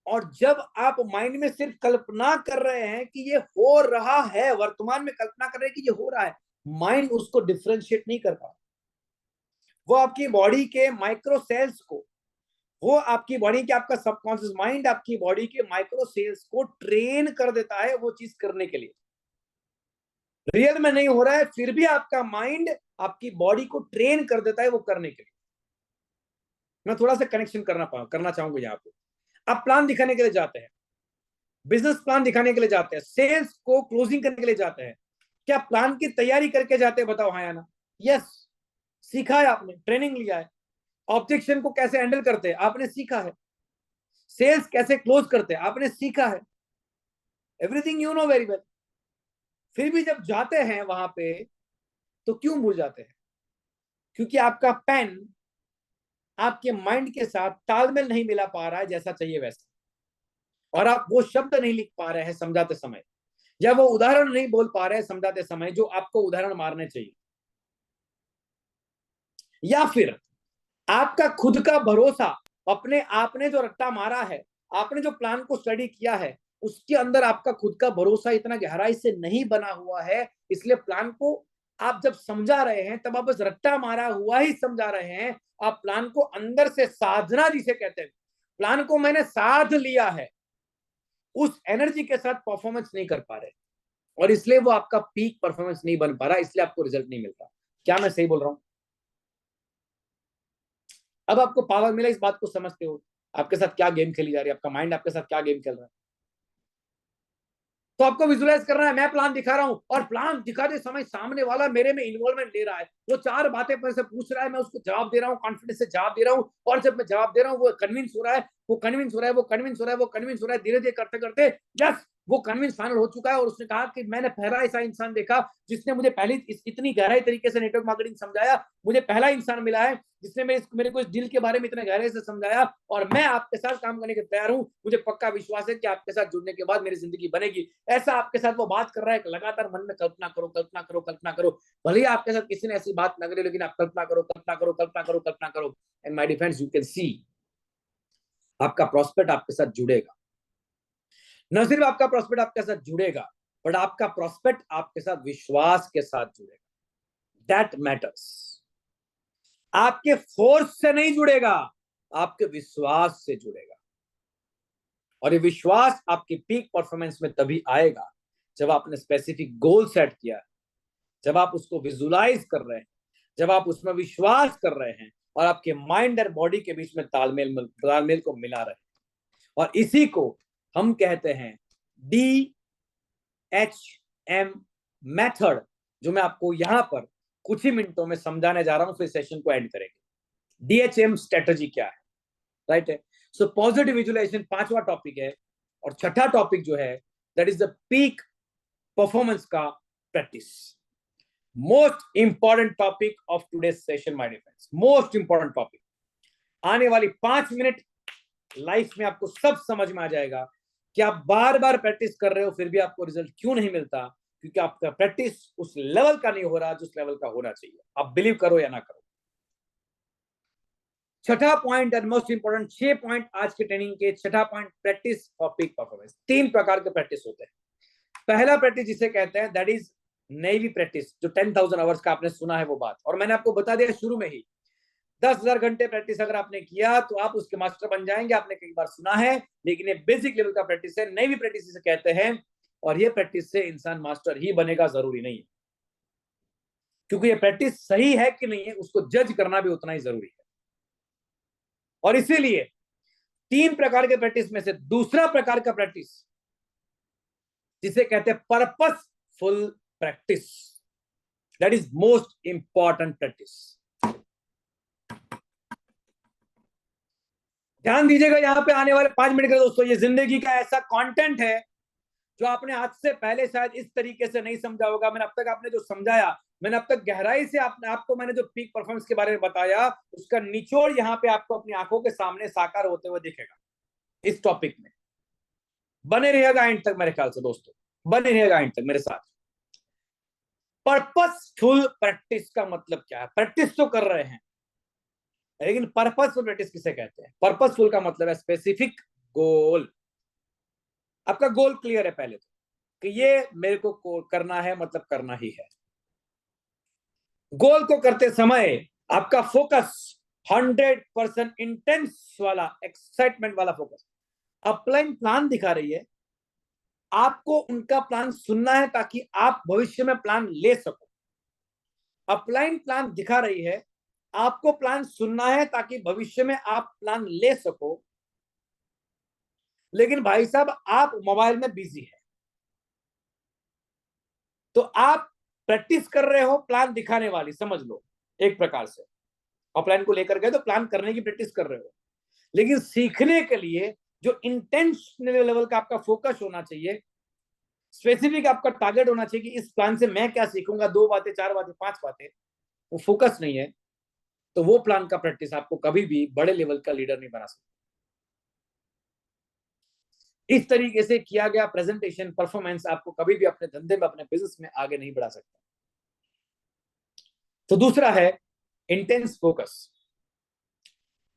और जब आप माइंड में सिर्फ कल्पना कर रहे हैं कि ये हो रहा है, वर्तमान में कल्पना कर रहे हैं कि ये हो रहा है, माइंड उसको डिफरेंशिएट नहीं कर पा। वो आपकी बॉडी के माइक्रो सेल्स को, वो आपकी बॉडी के, आपका सबकॉन्शियस माइंड आपकी बॉडी के माइक्रो सेल्स को ट्रेन कर देता है वो चीज करने के लिए। रियल में नहीं हो रहा है फिर भी आपका माइंड आपकी बॉडी को ट्रेन कर देता है वो करने के लिए। मैं थोड़ा सा कनेक्शन करना चाहूंगा यहाँ पे। आप प्लान दिखाने के लिए जाते हैं, बिजनेस प्लान दिखाने के लिए जाते हैं, सेल्स को क्लोजिंग करने के लिए जाते हैं, क्या प्लान की तैयारी करके जाते हैं? बताओ हाँ या ना? यस। सीखा है आपने, ट्रेनिंग लिया है। ऑब्जेक्शन को कैसे हैंडल करते हैं आपने सीखा है। सेल्स कैसे क्लोज करते हैं आपने सीखा है। Everything you know very well. फिर भी जब जाते हैं वहां पे तो क्यों भूल जाते हैं? क्योंकि आपका पेन आपके माइंड के साथ तालमेल नहीं मिला पा रहा है जैसा चाहिए वैसा, और आप वो शब्द नहीं लिख पा रहे हैं समझाते समय, या वो उदाहरण नहीं बोल पा रहे हैं समझाते समय जो आपको उदाहरण मारने चाहिए। या फिर आपका खुद का भरोसा, अपने आपने जो रट्टा मारा है, आपने जो प्लान को स्टडी किया है उसके अंदर आपका खुद का भरोसा इतना गहराई से नहीं बना हुआ है, इसलिए प्लान को आप जब समझा रहे हैं तब आप बस रट्टा मारा हुआ ही समझा रहे हैं। आप प्लान को अंदर से साधना जिसे कहते हैं, प्लान को मैंने साध लिया है, उस एनर्जी के साथ परफॉर्मेंस नहीं कर पा रहे और इसलिए वो आपका पीक परफॉर्मेंस नहीं बन पा रहा, इसलिए आपको रिजल्ट नहीं मिलता। क्या मैं सही बोल रहा हूं? अब आपको पावर मिला, इस बात को समझते हो आपके साथ क्या गेम खेली जा रही है, आपका माइंड आपके साथ क्या गेम खेल रहा है। तो आपको विजुलाइज करना है, मैं प्लान दिखा रहा हूं और प्लान दिखाते समय सामने वाला मेरे में इन्वॉल्वमेंट ले रहा है, वो 4 बातें पर से पूछ रहा है, मैं उसको जवाब दे रहा हूं, कॉन्फिडेंस से जवाब दे रहा हूं, और जब मैं जवाब दे रहा हूं वो कन्विंस हो रहा है, वो कन्विंस हो रहा है, वो कन्विंस हो रहा है, वो कन्विंस हो रहा है, धीरे धीरे करते करते यस वो कन्विंस फाइनल हो चुका है। और उसने कहा कि मैंने पहला ऐसा इंसान देखा जिसने मुझे पहले इतनी गहराई तरीके से नेटवर्क मार्केटिंग समझाया, मुझे पहला इंसान मिला है जिसने मेरे को इस डील के बारे में इतने गहराई से समझाया, और मैं आपके साथ काम करने के तैयार हूं। मुझे पक्का विश्वास है कि आपके साथ जुड़ने के बाद मेरी जिंदगी बनेगी। ऐसा आपके साथ वो बात कर रहा है, लगातार मन में कल्पना करो, कल्पना करो, कल्पना करो। भले ही आपके साथ किसी ने ऐसी बात न करे, लेकिन आप कल्पना करो, कल्पना करो, कल्पना करो, कल्पना करो। And my defence, you can see आपका प्रोस्पेक्ट आपके साथ जुड़ेगा। न सिर्फ आपका प्रोस्पेक्ट आपके साथ जुड़ेगा, बट आपका प्रोस्पेक्ट आपके साथ विश्वास के साथ जुड़ेगा। That matters. आपके फोर्स से नहीं जुड़ेगा, आपके विश्वास से जुड़ेगा। और ये विश्वास आपकी पीक परफॉर्मेंस में तभी आएगा जब आपने स्पेसिफिक गोल सेट किया है, जब आप उसको विजुलाइज कर रहे हैं, जब आप उसमें विश्वास कर रहे हैं और आपके माइंड और बॉडी के बीच में तालमेल को मिला रहे हैं। और इसी को हम कहते हैं DHM मेथड, जो मैं आपको यहां पर कुछ ही मिनटों में समझाने जा रहा हूं, फिर सेशन को एंड करेंगे। DHM स्ट्रेटजी क्या है, राइट है। सो पॉजिटिव विजुअलाइजेशन 5वां टॉपिक है, और छठा टॉपिक जो है that is the peak performance का practice. Most important topic of today's session my dear friends, most important topic. आने वाली 5 मिनट लाइफ में आपको सब समझ में आ जाएगा कि आप बार बार प्रैक्टिस कर रहे हो फिर भी आपको रिजल्ट क्यों नहीं मिलता, क्योंकि आपका प्रैक्टिस उस लेवल का नहीं हो रहा जिस लेवल का होना चाहिए। आप बिलीव करो या ना करो। छठा point and most important, 6 point आज की ट्रेनिंग के। छठा point, practice for peak performance. 3 प्रकार के प्रैक्टिस होते हैं। पहला प्रैक्टिस जिसे कहते हैं दैट इज नेवी प्रैक्टिस, जो 10,000 आवर्स का आपने सुना है वो बात, और मैंने आपको बता दिया शुरू में ही 10,000 घंटे प्रैक्टिस अगर आपने किया तो आप उसके मास्टर बन जाएंगे। आपने कई बार सुना है, लेकिन ये बेसिक लेवल का प्रैक्टिस है, नेवी प्रैक्टिस जिसे कहते हैं। और ये प्रैक्टिस से इंसान मास्टर ही बनेगा जरूरी नहीं है, क्योंकि ये प्रैक्टिस सही है कि नहीं है उसको जज करना भी उतना ही जरूरी है। और इसीलिए 3 प्रकार के प्रैक्टिस में से दूसरा प्रकार का प्रैक्टिस जिसे कहते हैं purposeful practice, that is most important practice. ध्यान दीजिएगा यहाँ पे आने वाले 5 मिनट का दोस्तों, ये जिंदगी का ऐसा कंटेंट है जो आपने आज से पहले शायद इस तरीके से नहीं समझा होगा। मैंने अब तक आपने जो समझाया, मैंने अब तक गहराई से आपको मैंने जो पीक परफॉर्मेंस के बारे में बताया, उसका निचोड़ यहाँ पे आपको अपनी आंखों के सामने साकार होते हुए दिखेगा। इस टॉपिक में बने रहेगा एंड तक, मेरे ख्याल से दोस्तों बने रहेगा एंड तक मेरे साथ। पर्पसफुल प्रैक्टिस का मतलब क्या है? प्रैक्टिस तो कर रहे हैं, लेकिन पर्पसफुल प्रैक्टिस किसे कहते हैं? पर्पसफुल का मतलब है स्पेसिफिक गोल। आपका गोल क्लियर है पहले तो, कि ये मेरे को करना है, मतलब करना ही है। गोल को करते समय आपका फोकस 100% इंटेंस वाला, एक्साइटमेंट वाला फोकस। अपलाइन प्लान दिखा रही है, आपको उनका प्लान सुनना है ताकि आप भविष्य में प्लान ले सको। अपलाइन प्लान दिखा रही है, आपको प्लान सुनना है ताकि भविष्य में आप प्लान ले सको। लेकिन भाई साहब आप मोबाइल में बिजी है, तो आप प्रैक्टिस कर रहे हो प्लान दिखाने वाली, समझ लो एक प्रकार से। अपलाइन को लेकर गए तो प्लान करने की प्रैक्टिस कर रहे हो, लेकिन सीखने के लिए जो इंटेंस लेवल का आपका फोकस होना चाहिए, स्पेसिफिक आपका टारगेट होना चाहिए कि इस प्लान से मैं क्या सीखूंगा, 2 बातें, 4 बातें, 5 बातें, वो फोकस नहीं है, तो वो प्लान का प्रैक्टिस आपको कभी भी बड़े लेवल का लीडर नहीं बना सकता। इस तरीके से किया गया प्रेजेंटेशन परफॉर्मेंस आपको कभी भी अपने धंधे में, अपने बिजनेस में आगे नहीं बढ़ा सकता। तो दूसरा है इंटेंस फोकस।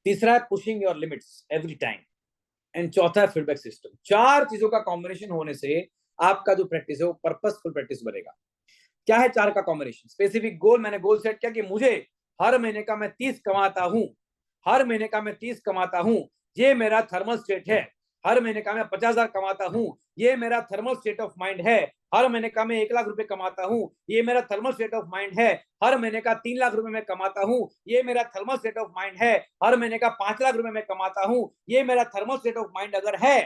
तीसरा है pushing your limits every time and चौथा है फीडबैक सिस्टम। चार चीजों का कॉम्बिनेशन होने से आपका जो प्रैक्टिस है वो पर्पसफुल प्रैक्टिस बनेगा। क्या है चार का कॉम्बिनेशन? स्पेसिफिक गोल, मैंने गोल सेट किया कि मुझे हर महीने का मैं 30 कमाता हूं, हर महीने का मैं 30 कमाता हूं, ये मेरा थर्मल स्टेट है। हर महीने का मैं 50,000 कमाता हूं, ये मेरा थर्मल स्टेट ऑफ माइंड है। हर महीने का मैं 1 लाख रुपए कमाता हूं, ये मेरा थर्मल स्टेट ऑफ माइंड है। हर महीने का 3 लाख रुपए मैं कमाता हूं, ये मेरा थर्मल स्टेट ऑफ माइंड है। हर महीने का 5 लाख रुपए मैं कमाता हूं, ये मेरा थर्मल स्टेट ऑफ माइंड अगर है,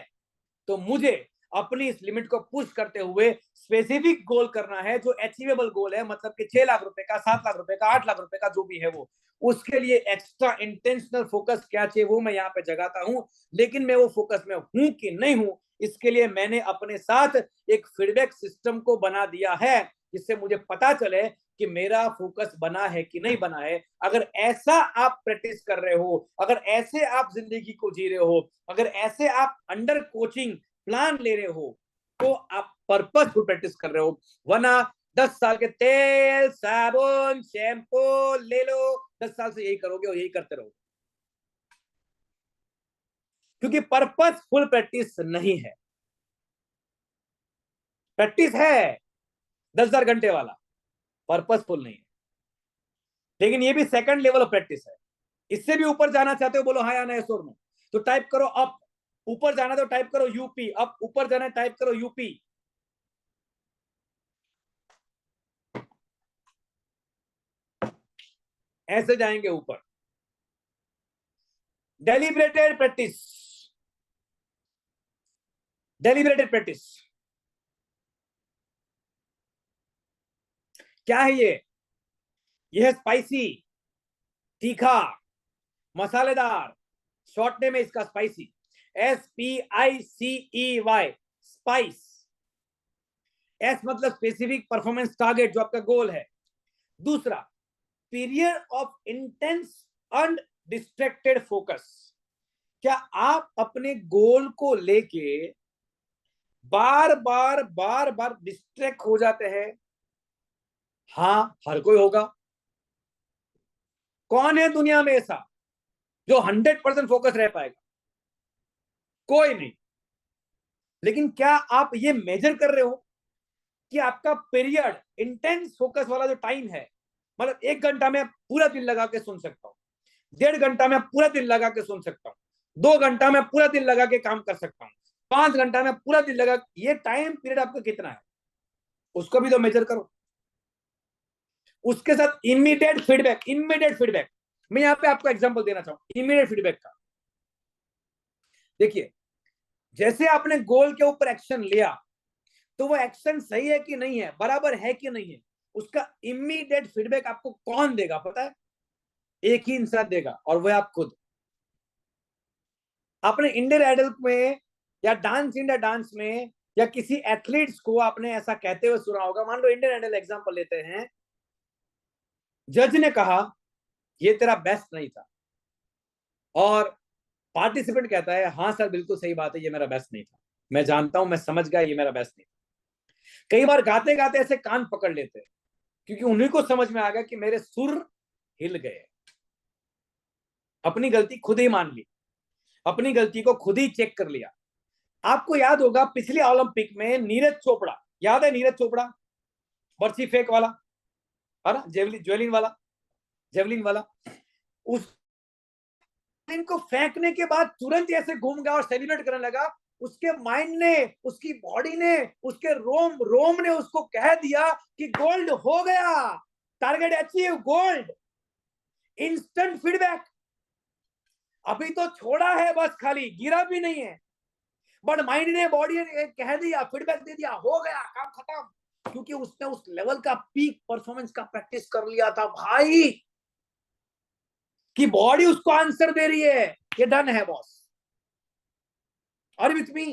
तो मुझे अपनी इस लिमिट को पुश करते हुए स्पेसिफिक गोल करना है जो अचीवेबल गोल है, मतलब कि 6 लाख रुपए का, 7 लाख रुपए का, 8 लाख रुपए का, जो भी है वो। उसके लिए एक्स्ट्रा इंटेंशनल फोकस क्या चाहिए वो मैं यहाँ पे जगाता हूं। लेकिन मैं वो फोकस में हूं कि नहीं हूं, इसके लिए मैंने अपने साथ एक फीडबैक सिस्टम को बना दिया है, जिससे मुझे पता चले कि मेरा फोकस बना है कि नहीं बना है। अगर ऐसा आप प्रैक्टिस कर रहे हो, अगर ऐसे आप जिंदगी को जी रहे हो, अगर ऐसे आप अंडर कोचिंग प्लान ले रहे हो, तो आप पर्पसफुल प्रैक्टिस कर रहे हो। वरना 10 साल के तेल, साबुन, शैम्पू ले लो, 10 साल से यही करोगे और यही करते रहोगे, क्योंकि पर्पसफुल प्रैक्टिस नहीं है। प्रैक्टिस है 10,000 घंटे वाला, पर्पसफुल नहीं है। लेकिन ये भी सेकंड लेवल ऑफ प्रैक्टिस है। इससे भी ऊपर जाना चाहते हो, बोलो हाँ या नहीं शोर में, तो टाइप करो अप। ऊपर जाना तो टाइप करो यूपी। अप ऊपर जाना टाइप करो यूपी। ऐसे जाएंगे ऊपर। डेलिब्रेटेड प्रैक्टिस, डेलिब्रेटेड प्रैक्टिस क्या है ये है स्पाइसी, तीखा, मसालेदार। शॉर्ट नेम है इसका स्पाइसी, SPICEY, स्पाइस। एस मतलब स्पेसिफिक परफॉर्मेंस टारगेट, जो आपका गोल है। दूसरा, period of intense undistracted focus. क्या आप अपने गोल को लेके बार बार डिस्ट्रैक्ट हो जाते हैं? हाँ, हर कोई होगा। कौन है दुनिया में ऐसा जो 100% फोकस रह पाएगा? कोई नहीं। लेकिन क्या आप ये मेजर कर रहे हो कि आपका पीरियड इंटेंस फोकस वाला जो टाइम है, मतलब 1 घंटा में पूरा दिन लगा के सुन सकता हूं, 1.5 घंटा में पूरा दिन लगा के सुन सकता हूं, 2 घंटा में पूरा दिन लगा के काम कर सकता हूं, 5 घंटा में पूरा दिन लगा, ये टाइम पीरियड आपका कितना है उसको भी तो मेजर करो। उसके साथ इमीडिएट फीडबैक, इमीडिएट फीडबैक। मैं यहाँ पे आपको एग्जांपल देना चाहूँ इमीडिएट फीडबैक का। देखिए, जैसे आपने गोल के ऊपर एक्शन लिया, तो वो एक्शन सही है कि नहीं है, बराबर है कि नहीं है, उसका इमीडिएट फीडबैक आपको कौन देगा पता है? एक ही इंसान देगा, और वह आप खुद। आपने इंडियन आइडल में या डांस इंडिया डांस में या किसी एथलीट्स को आपने ऐसा कहते हुए सुना होगा। मान लो इंडियन आइडल एग्जांपल लेते हैं, जज ने कहा ये तेरा बेस्ट नहीं था, और पार्टिसिपेंट कहता है हाँ सर बिल्कुल सही बात है, ये मेरा बेस्ट नहीं था, मैं जानता हूं, मैं समझ गया, ये मेरा बेस्ट नहीं था। कई बार गाते गाते ऐसे कान पकड़ लेते हैं, क्योंकि उन्हीं को समझ में आ गया कि मेरे सुर हिल गए। अपनी गलती खुद ही मान ली, अपनी गलती को खुद ही चेक कर लिया। आपको याद होगा पिछले ओलंपिक में नीरज चोपड़ा, याद है नीरज चोपड़ा, बर्सी फेंक वाला, है ना, जेवलिन वाला, जेवलिन वाला। उस को फेंकने के बाद तुरंत ऐसे घूम गया और सेलिब्रेट करने लगा। उसके माइंड ने, उसकी बॉडी ने, उसके रोम रोम ने उसको कह दिया कि गोल्ड हो गया, target achieve, gold. Instant feedback. अभी तो छोड़ा है बस, खाली गिरा भी नहीं है, बट माइंड ने, बॉडी ने कह दिया, फीडबैक दे दिया, हो गया, काम खत्म। क्योंकि उसने उस लेवल का पीक परफॉर्मेंस का प्रैक्टिस कर लिया था भाई, कि बॉडी उसको आंसर दे रही है ये डन है बॉस। और विथ मी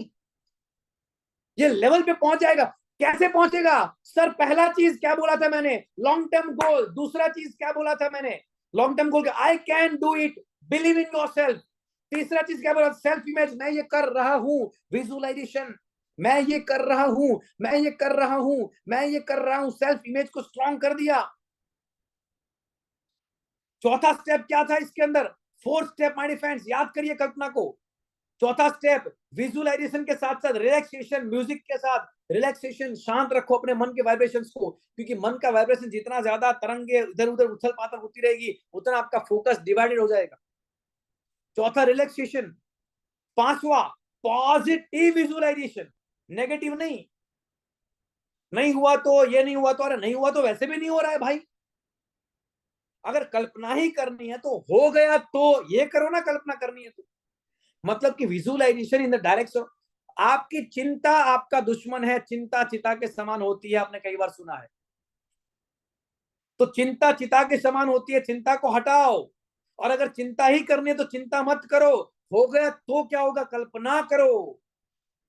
ये लेवल पे पहुंच जाएगा। कैसे पहुंचेगा सर? पहला चीज क्या बोला था मैंने? Long term goal. दूसरा चीज क्या बोला था मैंने? Long term goal, I can do it, believe in yourself. तीसरा चीज क्या बोला? सेल्फ इमेज, मैं ये कर रहा हूं। विजुअलाइजेशन, मैं ये कर रहा हूं, मैं ये कर रहा हूं, मैं ये कर रहा हूं। सेल्फ इमेज को स्ट्रॉन्ग कर दिया। चौथा स्टेप क्या था इसके अंदर? फोर्थ स्टेप माय फ्रेंड्स, याद करिए कल्पना को। चौथा स्टेप, विजुअलाइजेशन के साथ साथ रिलैक्सेशन, म्यूजिक के साथ रिलैक्सेशन, शांत रखो अपने मन के वाइब्रेशंस को, क्योंकि मन का वाइब्रेशन जितना ज्यादा तरंगे इधर उधर उछल पाथल होती रहेगी उतना आपका फोकस डिवाइडेड हो जाएगा। चौथा रिलैक्सेशन। पांचवा पॉजिटिव विजुअलाइजेशन, नेगेटिव नहीं। नहीं हुआ तो ये नहीं हुआ तो, अरे नहीं हुआ तो वैसे भी नहीं हो रहा है भाई। अगर कल्पना ही करनी है तो हो गया तो ये करो ना, कल्पना करनी है तो। मतलब कि विजुअलाइजेशन इन द डायरेक्शन। आपकी चिंता आपका दुश्मन है, चिंता चिता के समान होती है, आपने कई बार सुना है। तो चिंता चिता के समान होती है, चिंता को हटाओ। और अगर चिंता ही करनी है तो चिंता मत करो। हो गया तो क्या होगा, कल्पना करो।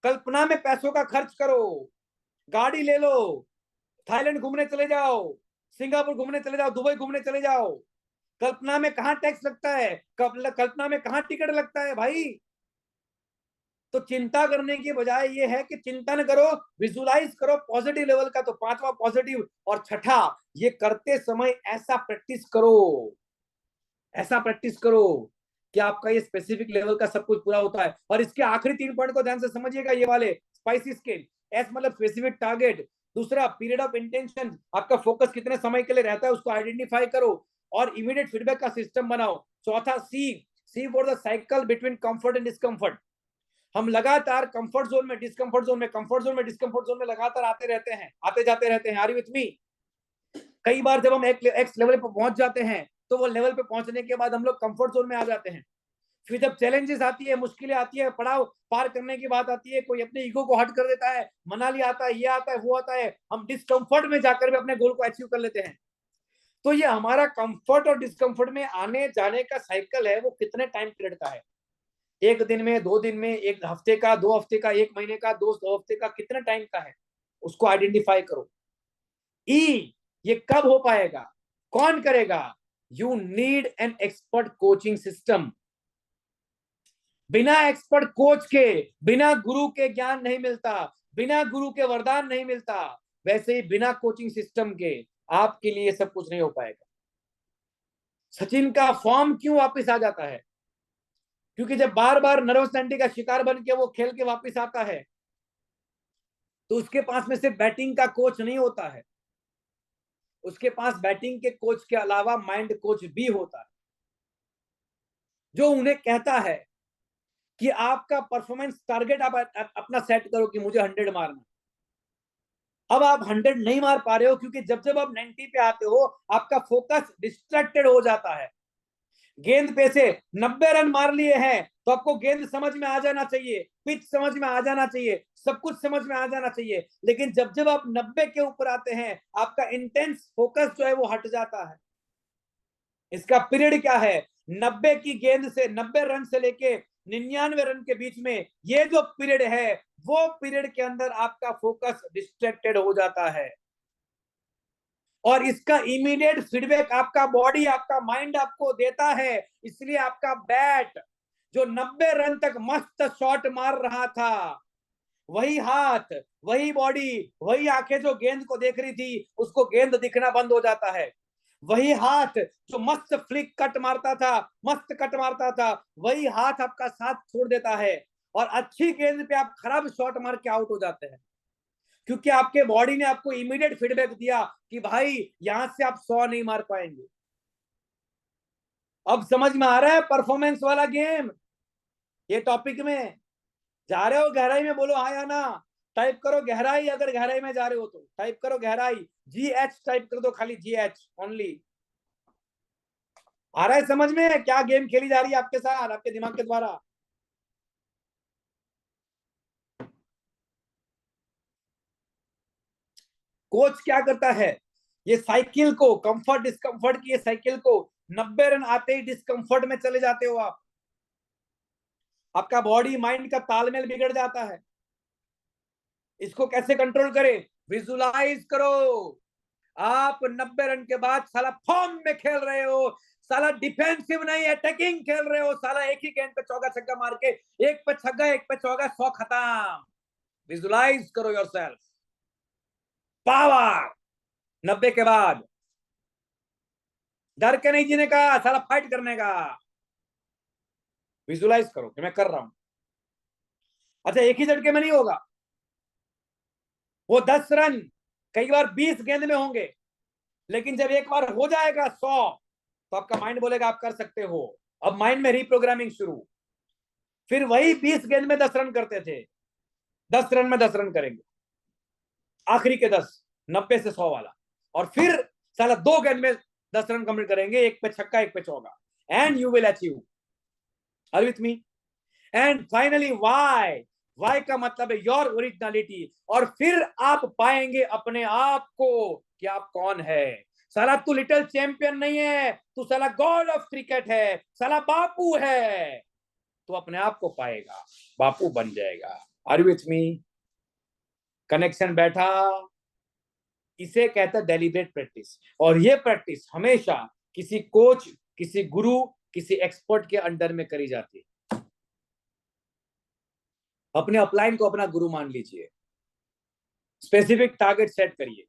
कल्पना में पैसों का खर्च करो, गाड़ी ले लो, थाईलैंड घूमने चले जाओ, सिंगापुर घूमने चले जाओ, दुबई घूमने चले जाओ। कल्पना में कहां टैक्स लगता है, कल्पना में कहां टिकट लगता है भाई। तो चिंता करने की बजाय ये है कि चिंतन करो, विजुलाइज करो पॉजिटिव लेवल का। तो पांचवा पॉजिटिव। और छठा, ये करते समय ऐसा प्रैक्टिस करो, ऐसा प्रैक्टिस करो कि आपका ये स्पेसिफिक लेवल का सब कुछ पूरा होता है। और इसके आखिरी 3 पॉइंट को ध्यान से समझिएगा, ये वाले स्पाइसी स्केल। एस मतलब स्पेसिफिक टारगेट। दूसरा पीरियड ऑफ इंटेंशन, आपका फोकस कितने समय के लिए रहता है उसको आइडेंटिफाई करो और इमीडिएट फीडबैक का सिस्टम बनाओ। चौथा C, C for the cycle between comfort and discomfort. हम लगातार कंफर्ट जोन में डिस्कंफर्ट जोन में, कंफर्ट जोन में डिस्कंफर्ट जोन में लगातार आते रहते हैं, आते जाते रहते हैं। Are you with me? कई बार जब हम एक लेवल पर पहुंच जाते हैं तो वो लेवल पे पहुंचने के बाद हम लोग कंफर्ट जोन में आ जाते हैं। फिर जब चैलेंजेस आती है, मुश्किलें आती है, पड़ाव पार करने की बात आती है, कोई अपने ईगो को हट कर देता है, मनाली आता है, ये आता है, वो आता है, हम डिस्कंफर्ट में जाकर भी अपने गोल को अचीव कर लेते हैं। तो ये हमारा कंफर्ट और डिस्कंफर्ट में आने जाने का साइकिल है, वो कितने टाइम पीरियड का है? 1 दिन में, 2 दिन में, 1 हफ्ते का, 2 हफ्ते का, 1 महीने का, 2 हफ्ते का, कितना टाइम का है उसको आइडेंटिफाई करो। ई, ये कब हो पाएगा, कौन करेगा? You need an expert coaching system. बिना एक्सपर्ट कोच के, बिना गुरु के ज्ञान नहीं मिलता, बिना गुरु के वरदान नहीं मिलता। वैसे ही बिना कोचिंग सिस्टम के आपके लिए सब कुछ नहीं हो पाएगा। सचिन का फॉर्म क्यों वापस आ जाता है? क्योंकि जब बार बार नर्वस टेंडी का शिकार बन के वो खेल के वापस आता है तो उसके पास में सिर्फ बैटिंग का कोच नहीं होता है, उसके पास बैटिंग के कोच के अलावा माइंड कोच भी होता है, जो उन्हें कहता है कि आपका परफॉर्मेंस टारगेट आप अपना सेट करो कि मुझे 100 मारना। अब आप 100 नहीं मार पा रहे हो क्योंकि जब जब आप 90 पे आते हो आपका फोकस डिस्ट्रैक्टेड हो जाता है। गेंद पे से 90 रन मार लिए हैं तो आपको गेंद समझ में आ जाना चाहिए, पिच समझ में आ जाना चाहिए, सब कुछ समझ में आ जाना चाहिए। लेकिन जब जब आप 90 के ऊपर आते हैं आपका इंटेंस फोकस जो है वो हट जाता है। इसका पीरियड क्या है? 90 की गेंद से, 90 रन से लेके 99 रन के बीच में ये जो पीरियड है, वो पीरियड के अंदर आपका फोकस डिस्ट्रैक्टेड हो जाता है और इसका इमीडिएट फीडबैक आपका बॉडी, आपका माइंड आपको देता है। इसलिए आपका बैट जो 90 रन तक मस्त शॉट मार रहा था, वही हाथ, वही बॉडी, वही आंखें जो गेंद को देख रही थी उसको गेंद दिखना बंद हो जाता है। वही हाथ जो मस्त फ्लिक कट मारता था, मस्त कट मारता था, वही हाथ आपका साथ छोड़ देता है और अच्छी गेंद पे आप खराब शॉट मार के आउट हो जाते हैं। क्योंकि आपके बॉडी ने आपको इमीडिएट फीडबैक दिया कि भाई यहां से आप 100 नहीं मार पाएंगे। अब समझ में आ रहा है परफॉर्मेंस वाला गेम? ये टॉपिक में जा रहे हो गहराई में? बोलो हाँ या ना। टाइप करो गहराई, अगर गहराई में जा रहे हो तो टाइप करो गहराई, GH टाइप कर दो, खाली GH ओनली। आ रहा है समझ में क्या गेम खेली जा रही है आपके साथ, आपके दिमाग के द्वारा? कोच क्या करता है, ये साइकिल को, कंफर्ट डिस्कंफर्ट की ये साइकिल को, 90 रन आते ही डिस्कंफर्ट में चले जाते हो आप, आपका बॉडी माइंड का तालमेल बिगड़ जाता है। इसको कैसे कंट्रोल करें? विजुलाइज करो आप 90 रन के बाद साला फॉर्म में खेल रहे हो, साला डिफेंसिव नहीं अटैकिंग खेल रहे हो, साला एक ही गेंद पे चौका छक्का मार के, एक पे छक्का एक पे चौका, 100 खत्म। विजुलाइज करो योरसेल्फ, पावर 90 के बाद, डर के नहीं जीने का, साला फाइट करने का। विजुलाइज करो कि मैं कर रहा हूं, अच्छा, एक ही झटके में नहीं होगा, वो 10 रन कई बार 20 गेंद में होंगे, लेकिन जब एक बार हो जाएगा 100, तो आपका माइंड बोलेगा आप कर सकते हो। अब माइंड में रीप्रोग्रामिंग शुरू। फिर वही 20 गेंद में 10 रन करते थे, 10 रन में 10 रन करेंगे, आखिरी के 10, 90 से 100 वाला, और फिर साला 2 गेंद में 10 रन कंप्लीट करेंगे, एक पे छक्का एक पे चौका, and you will achieve. Are with me? And finally why, why का मतलब है योर ओरिजिनलिटी, और फिर आप पाएंगे अपने आप को कि आप कौन है। साला तू लिटिल चैंपियन नहीं है, तू साला गॉड ऑफ क्रिकेट है, साला बापू है। तो अपने आप को पाएगा, बापू बन जाएगा। Are you with me? Connection बैठा? इसे कहता है डेलिब्रेट प्रैक्टिस, और ये प्रैक्टिस हमेशा किसी कोच, किसी गुरु, किसी एक्सपर्ट के अंडर में करी जाती है। अपने अपलाइन को अपना गुरु मान लीजिए, स्पेसिफिक टारगेट सेट करिए।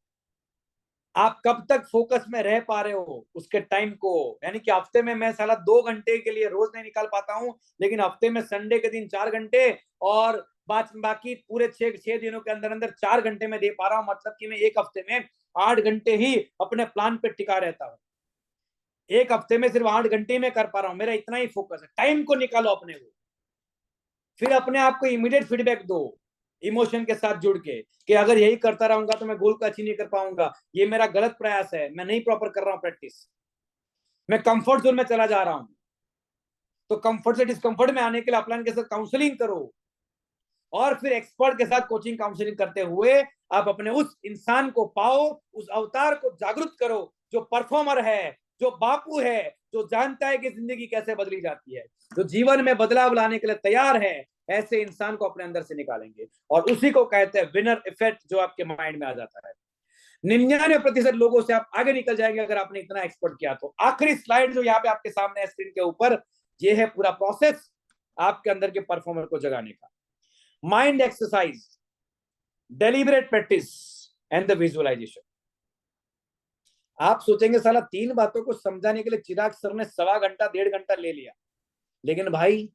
आप कब तक फोकस में रह पा रहे हो उसके टाइम को, यानी कि हफ्ते में मैं साला 2 घंटे के लिए रोज नहीं निकाल पाता हूं, लेकिन हफ्ते में संडे के दिन 4 घंटे, और बाकी पूरे 6 दिनों के अंदर अंदर 4 घंटे में दे पा रहा हूं, मतलब कि मैं एक हफ्ते में 8 घंटे ही अपने प्लान पे टिका रहता हूं। एक हफ्ते में सिर्फ 8 घंटे में कर पा रहा हूं, मेरा इतना ही फोकस है। टाइम को निकालो अपने को, फिर अपने आप को इमीडिएट फीडबैक दो, इमोशन के साथ जुड़ के, कि अगर यही करता रहूंगा तो मैं गोल को अचीव नहीं कर पाऊंगा, ये मेरा गलत प्रयास है, मैं नहीं प्रॉपर कर रहा हूं प्रैक्टिस, मैं कंफर्ट जोन में चला जा रहा हूं। तो कंफर्ट से डिस्कंफर्ट में आने के लिए अपलाइन के साथ काउंसलिंग करो, और फिर एक्सपर्ट के साथ कोचिंग काउंसलिंग करते हुए आप अपने उस इंसान को पाओ, उस अवतार को जागृत करो जो परफॉर्मर है, जो बापू है, जो जानता है कि जिंदगी कैसे बदली जाती है, जो जीवन में बदलाव लाने के लिए तैयार है। ऐसे इंसान को अपने अंदर से निकालेंगे, और उसी को कहते हैं विनर इफेक्ट, जो आपके माइंड में आ जाता है। 99% लोगों से आप आगे निकल जाएंगे अगर आपने इतना एक्सपर्ट किया तो। आखिरी स्लाइड जो यहाँ पे आपके सामने है स्क्रीन के ऊपर, ये है पूरा प्रोसेस आपके अंदर के परफॉर्मर को जगाने का। Mind exercise, deliberate practice and the visualisation. आप सोचेंगे साला 3 बातों को समझाने के लिए चिराग सर ने 1.25 घंटा 1.5 घंटा ले लिया, लेकिन भाई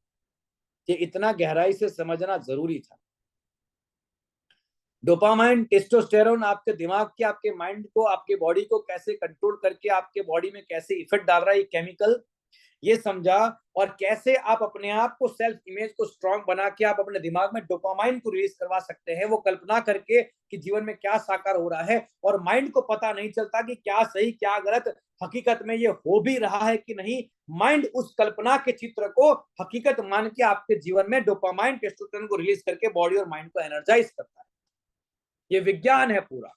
ये इतना गहराई से समझना जरूरी था। डोपामाइन, टेस्टोस्टेरोन आपके दिमाग के, आपके माइंड को, आपके बॉडी को कैसे कंट्रोल करके आपके बॉडी में कैसे इफेक्ट डाल रहा है ये केमिकल, ये समझा। और कैसे आप अपने आप को, सेल्फ इमेज को स्ट्रांग बना के आप अपने दिमाग में डोपामाइन को रिलीज करवा सकते हैं, वो कल्पना करके कि जीवन में क्या साकार हो रहा है, और माइंड को पता नहीं चलता कि क्या सही क्या गलत, हकीकत में ये हो भी रहा है कि नहीं। माइंड उस कल्पना के चित्र को हकीकत मान के आपके जीवन में डोपामाइन, टेस्टोस्टेरोन को रिलीज करके बॉडी और माइंड को एनर्जाइज करता है। ये विज्ञान है पूरा,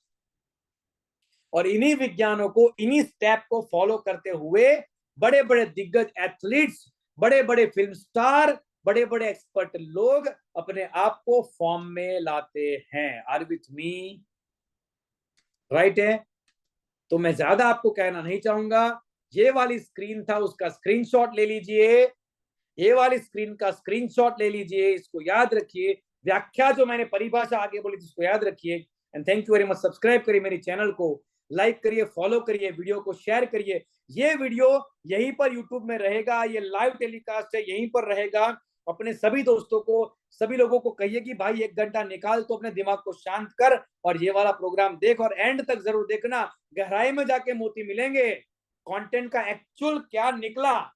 और इन्हीं विज्ञानों को, इन्हीं स्टेप को फॉलो करते हुए बड़े बड़े दिग्गज एथलीट्स, बड़े बड़े फिल्म स्टार, बड़े बड़े एक्सपर्ट लोग अपने आप को फॉर्म में लाते हैं। Are with me? राइट है? तो मैं ज्यादा आपको कहना नहीं चाहूंगा। ये वाली स्क्रीन था, उसका स्क्रीनशॉट ले लीजिए, ये वाली स्क्रीन का स्क्रीनशॉट ले लीजिए, इसको याद रखिए। व्याख्या जो मैंने परिभाषा आगे बोली थी उसको याद रखिए। And thank you very much. Subscribe करिए मेरे चैनल को, लाइक करिए, फॉलो करिए, वीडियो को शेयर करिए। ये वीडियो यहीं पर यूट्यूब में रहेगा, ये लाइव टेलीकास्ट है, यहीं पर रहेगा। अपने सभी दोस्तों को, सभी लोगों को कहिए कि भाई 1 घंटा निकाल तो अपने दिमाग को शांत कर और ये वाला प्रोग्राम देख, और एंड तक जरूर देखना। गहराई में जाके मोती मिलेंगे, कंटेंट का एक्चुअल क्या निकला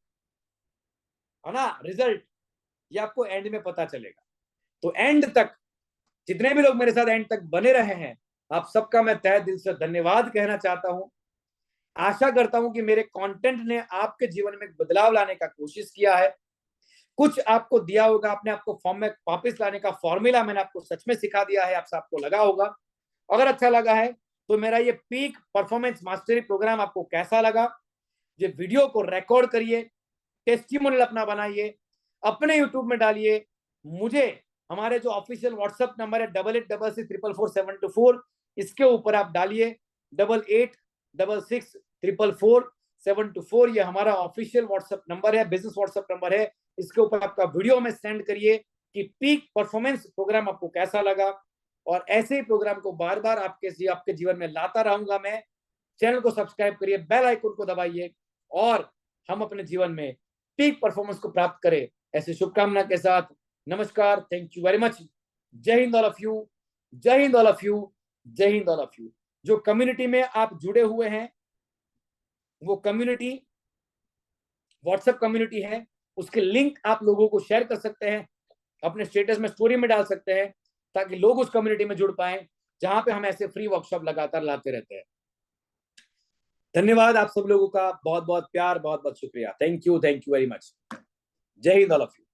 है ना, रिजल्ट, ये आपको एंड में पता चलेगा। तो एंड तक जितने भी लोग मेरे साथ एंड तक बने रहे हैं, आप सबका मैं तहे दिल से धन्यवाद कहना चाहता हूं। आशा करता हूं कि मेरे कंटेंट ने आपके जीवन में बदलाव लाने का कोशिश किया है, कुछ आपको दिया होगा, अपने आपको फॉर्म में वापस लाने का फॉर्मूला मैंने आपको सच में सिखा दिया है, आप सबको लगा होगा। अगर अच्छा लगा है तो मेरा ये पीक परफॉर्मेंस मास्टरी प्रोग्राम आपको कैसा लगा, ये वीडियो को रिकॉर्ड करिए, टेस्टिमोनियल अपना बनाइए, अपने यूट्यूब में डालिए। मुझे हमारे जो ऑफिशियल व्हाट्सएप नंबर है 8866444724, इसके ऊपर आप डालिए 8866444724, ये हमारा ऑफिशियल व्हाट्सएप नंबर है, बिजनेस व्हाट्सएप नंबर है। इसके ऊपर आपका वीडियो में सेंड करिए कि पीक परफॉर्मेंस प्रोग्राम आपको कैसा लगा, और ऐसे ही प्रोग्राम को बार बार आपके जीवन में लाता रहूंगा मैं। चैनल को सब्सक्राइब करिए, बेल आइकन को दबाइए, और हम अपने जीवन में पीक परफॉर्मेंस को प्राप्त करें। ऐसी शुभकामना के साथ नमस्कार, थैंक यू वेरी मच। जय हिंद ऑल ऑफ यू, जय हिंद ऑल ऑफ यू, जय हिंद ऑल ऑफ यू। जो कम्युनिटी में आप जुड़े हुए हैं, वो कम्युनिटी व्हाट्सएप कम्युनिटी है, उसके लिंक आप लोगों को शेयर कर सकते हैं, अपने स्टेटस में, स्टोरी में डाल सकते हैं, ताकि लोग उस कम्युनिटी में जुड़ पाए जहां पे हम ऐसे फ्री वर्कशॉप लगातार लाते रहते हैं। धन्यवाद आप सब लोगों का, बहुत बहुत प्यार, बहुत बहुत शुक्रिया। Thank you very much. जय हिंद ऑल ऑफ यू।